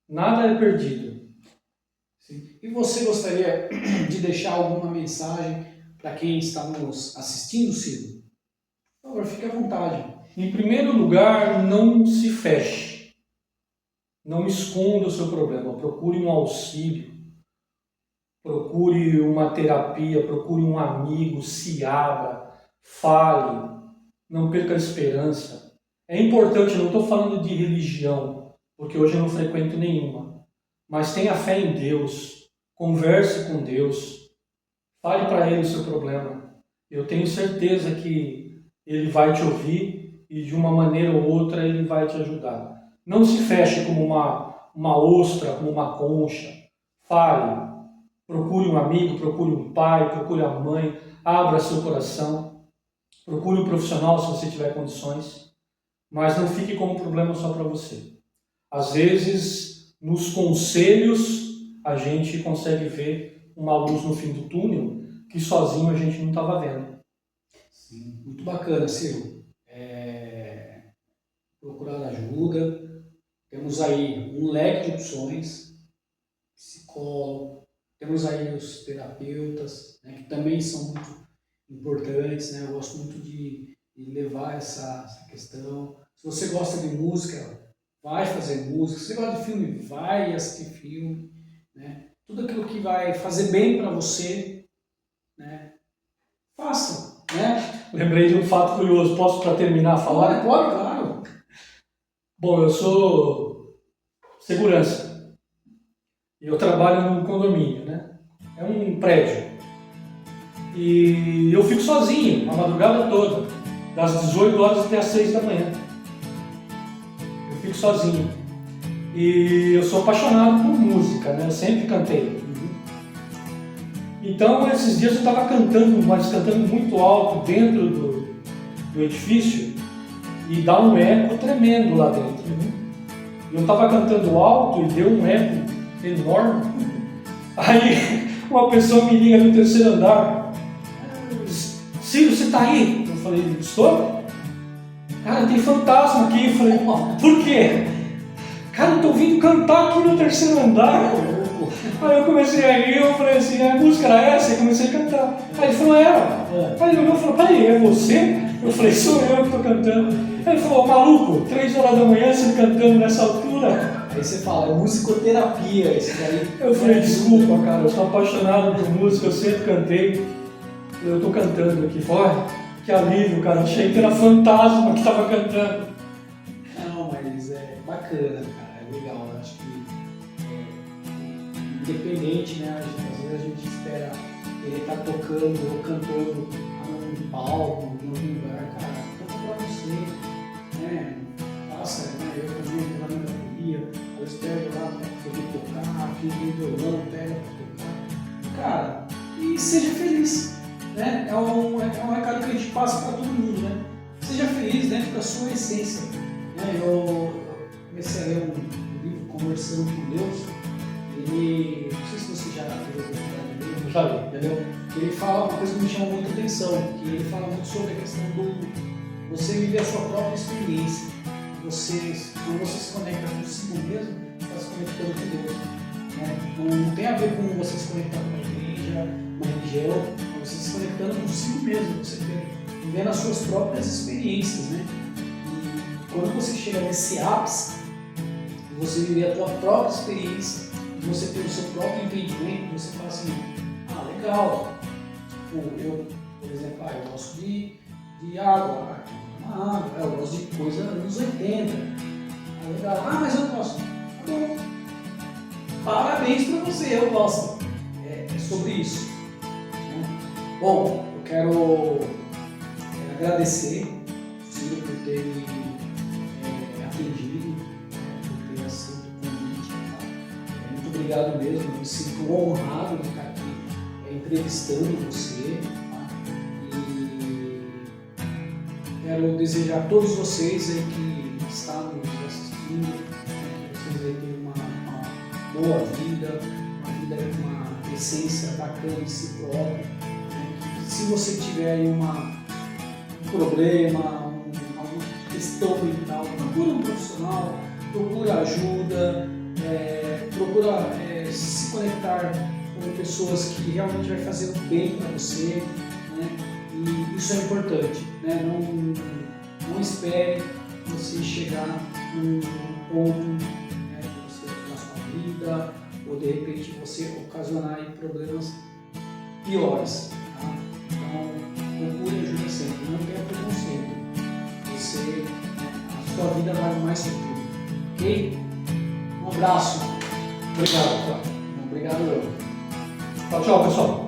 Nada é perdido. Sim. E você gostaria de deixar alguma mensagem para quem está nos assistindo, Ciro? Por favor, fique à vontade. Em primeiro lugar, não se feche. Não esconda o seu problema. Procure um auxílio. Procure uma terapia. Procure um amigo. Se abra. Fale. Não perca a esperança. É importante, não estou falando de religião, porque hoje eu não frequento nenhuma. Mas tenha fé em Deus. Converse com Deus. Fale para Ele o seu problema. Eu tenho certeza que Ele vai te ouvir e de uma maneira ou outra Ele vai te ajudar. Não se feche como uma ostra, como uma concha. Fale. Procure um amigo, procure um pai, procure a mãe. Abra seu coração. Procure um profissional se você tiver condições. Mas não fique com um problema só para você. Às vezes, nos conselhos, a gente consegue ver uma luz no fim do túnel que sozinho a gente não estava vendo. Sim, muito bacana, Ciro. Procurar ajuda. Temos aí um leque de opções, psicólogo, temos aí os terapeutas, né, que também são muito importantes, né? Eu gosto muito de levar essa questão. Se você gosta de música, vai fazer música. Se você gosta de filme, vai assistir filme. né? Tudo aquilo que vai fazer bem para você, né? Faça, né? Lembrei de um fato curioso, posso para terminar a falar? Pode, claro. Bom, eu sou segurança e eu trabalho num condomínio, né? É um prédio e eu fico sozinho a madrugada toda, das 18 horas até as 6 da manhã. Eu fico sozinho e eu sou apaixonado por música, né? Eu sempre cantei. Então, esses dias eu estava cantando, mas cantando muito alto dentro do edifício e dá um eco tremendo lá dentro. Eu estava cantando alto e deu um eco enorme. Aí uma pessoa me liga no terceiro andar: Ciro, você está aí? Eu falei: estou? Cara, tem fantasma aqui. Eu falei: por quê? Cara, eu estou ouvindo cantar aqui no terceiro andar. Aí eu comecei a rir, eu falei assim: a música era essa? E comecei a cantar. Aí ele falou: era. Aí ele olhou e falou: peraí, é você? Eu falei: sou eu que estou cantando. Aí ele falou: maluco, 3 horas da manhã você cantando nessa altura? Aí você fala: é musicoterapia isso daí. Eu falei: desculpa, cara, eu sou apaixonado por música, eu sempre cantei. Eu estou cantando aqui. Olha, que alívio, cara, achei que era fantasma que estava cantando. Não, mas é bacana, cara, é legal. Eu acho que independente, né? Às vezes a gente espera ele estar tocando ou cantando num palco, em algum lugar, cara, toca pra você, né? Faça, né? Eu também estou lá na bateria, eu espero lá pra poder tocar, quem tem violão pega pra tocar. Cara, e seja feliz, né? É um recado que a gente passa para todo mundo, né? Seja feliz dentro da sua essência, né? Eu comecei a ler um livro, Conversando com Deus. Ele, não sei se você já teve a oportunidade de ler, Já li. entendeu? Ele fala uma coisa que me chamou muita atenção, que ele fala muito sobre a questão do você viver a sua própria experiência. Quando você se conecta consigo mesmo, você está se conectando com Deus, né? Não tem a ver com você se conectar com uma igreja, uma religião, mas você se conectando consigo mesmo, você vivendo as suas próprias experiências, né? E quando você chega nesse ápice, você viver a tua própria experiência, você ter o seu próprio entendimento, você fala assim: ah, legal, eu, por exemplo, eu gosto de água, uma água, eu gosto de coisa anos 80, legal, mas eu gosto, tá bom, parabéns pra você, eu gosto, é sobre isso, né? Bom, eu quero agradecer o Ciro por ter me atendido, por ter aceito o convite, tá? Muito obrigado mesmo, eu me sinto honrado de estar aqui entrevistando você, tá? E quero desejar a todos vocês aí que estão nos assistindo, que vocês aí tenham uma boa vida, uma vida com uma essência bacana de si próprio, né? Se você tiver aí um problema, uma questão mental, procura um profissional, procura ajuda, procura se conectar com pessoas que realmente vai fazer o bem para você, né? E isso é importante, né? Não espere você chegar num ponto, né, na sua vida, ou de repente você ocasionar aí problemas piores, tá? Então procure ajuda sempre, não tenha preconceito. A sua vida vale mais que tudo, ok? Um abraço. Obrigado, cara. Obrigado eu. Tchau, tchau, pessoal.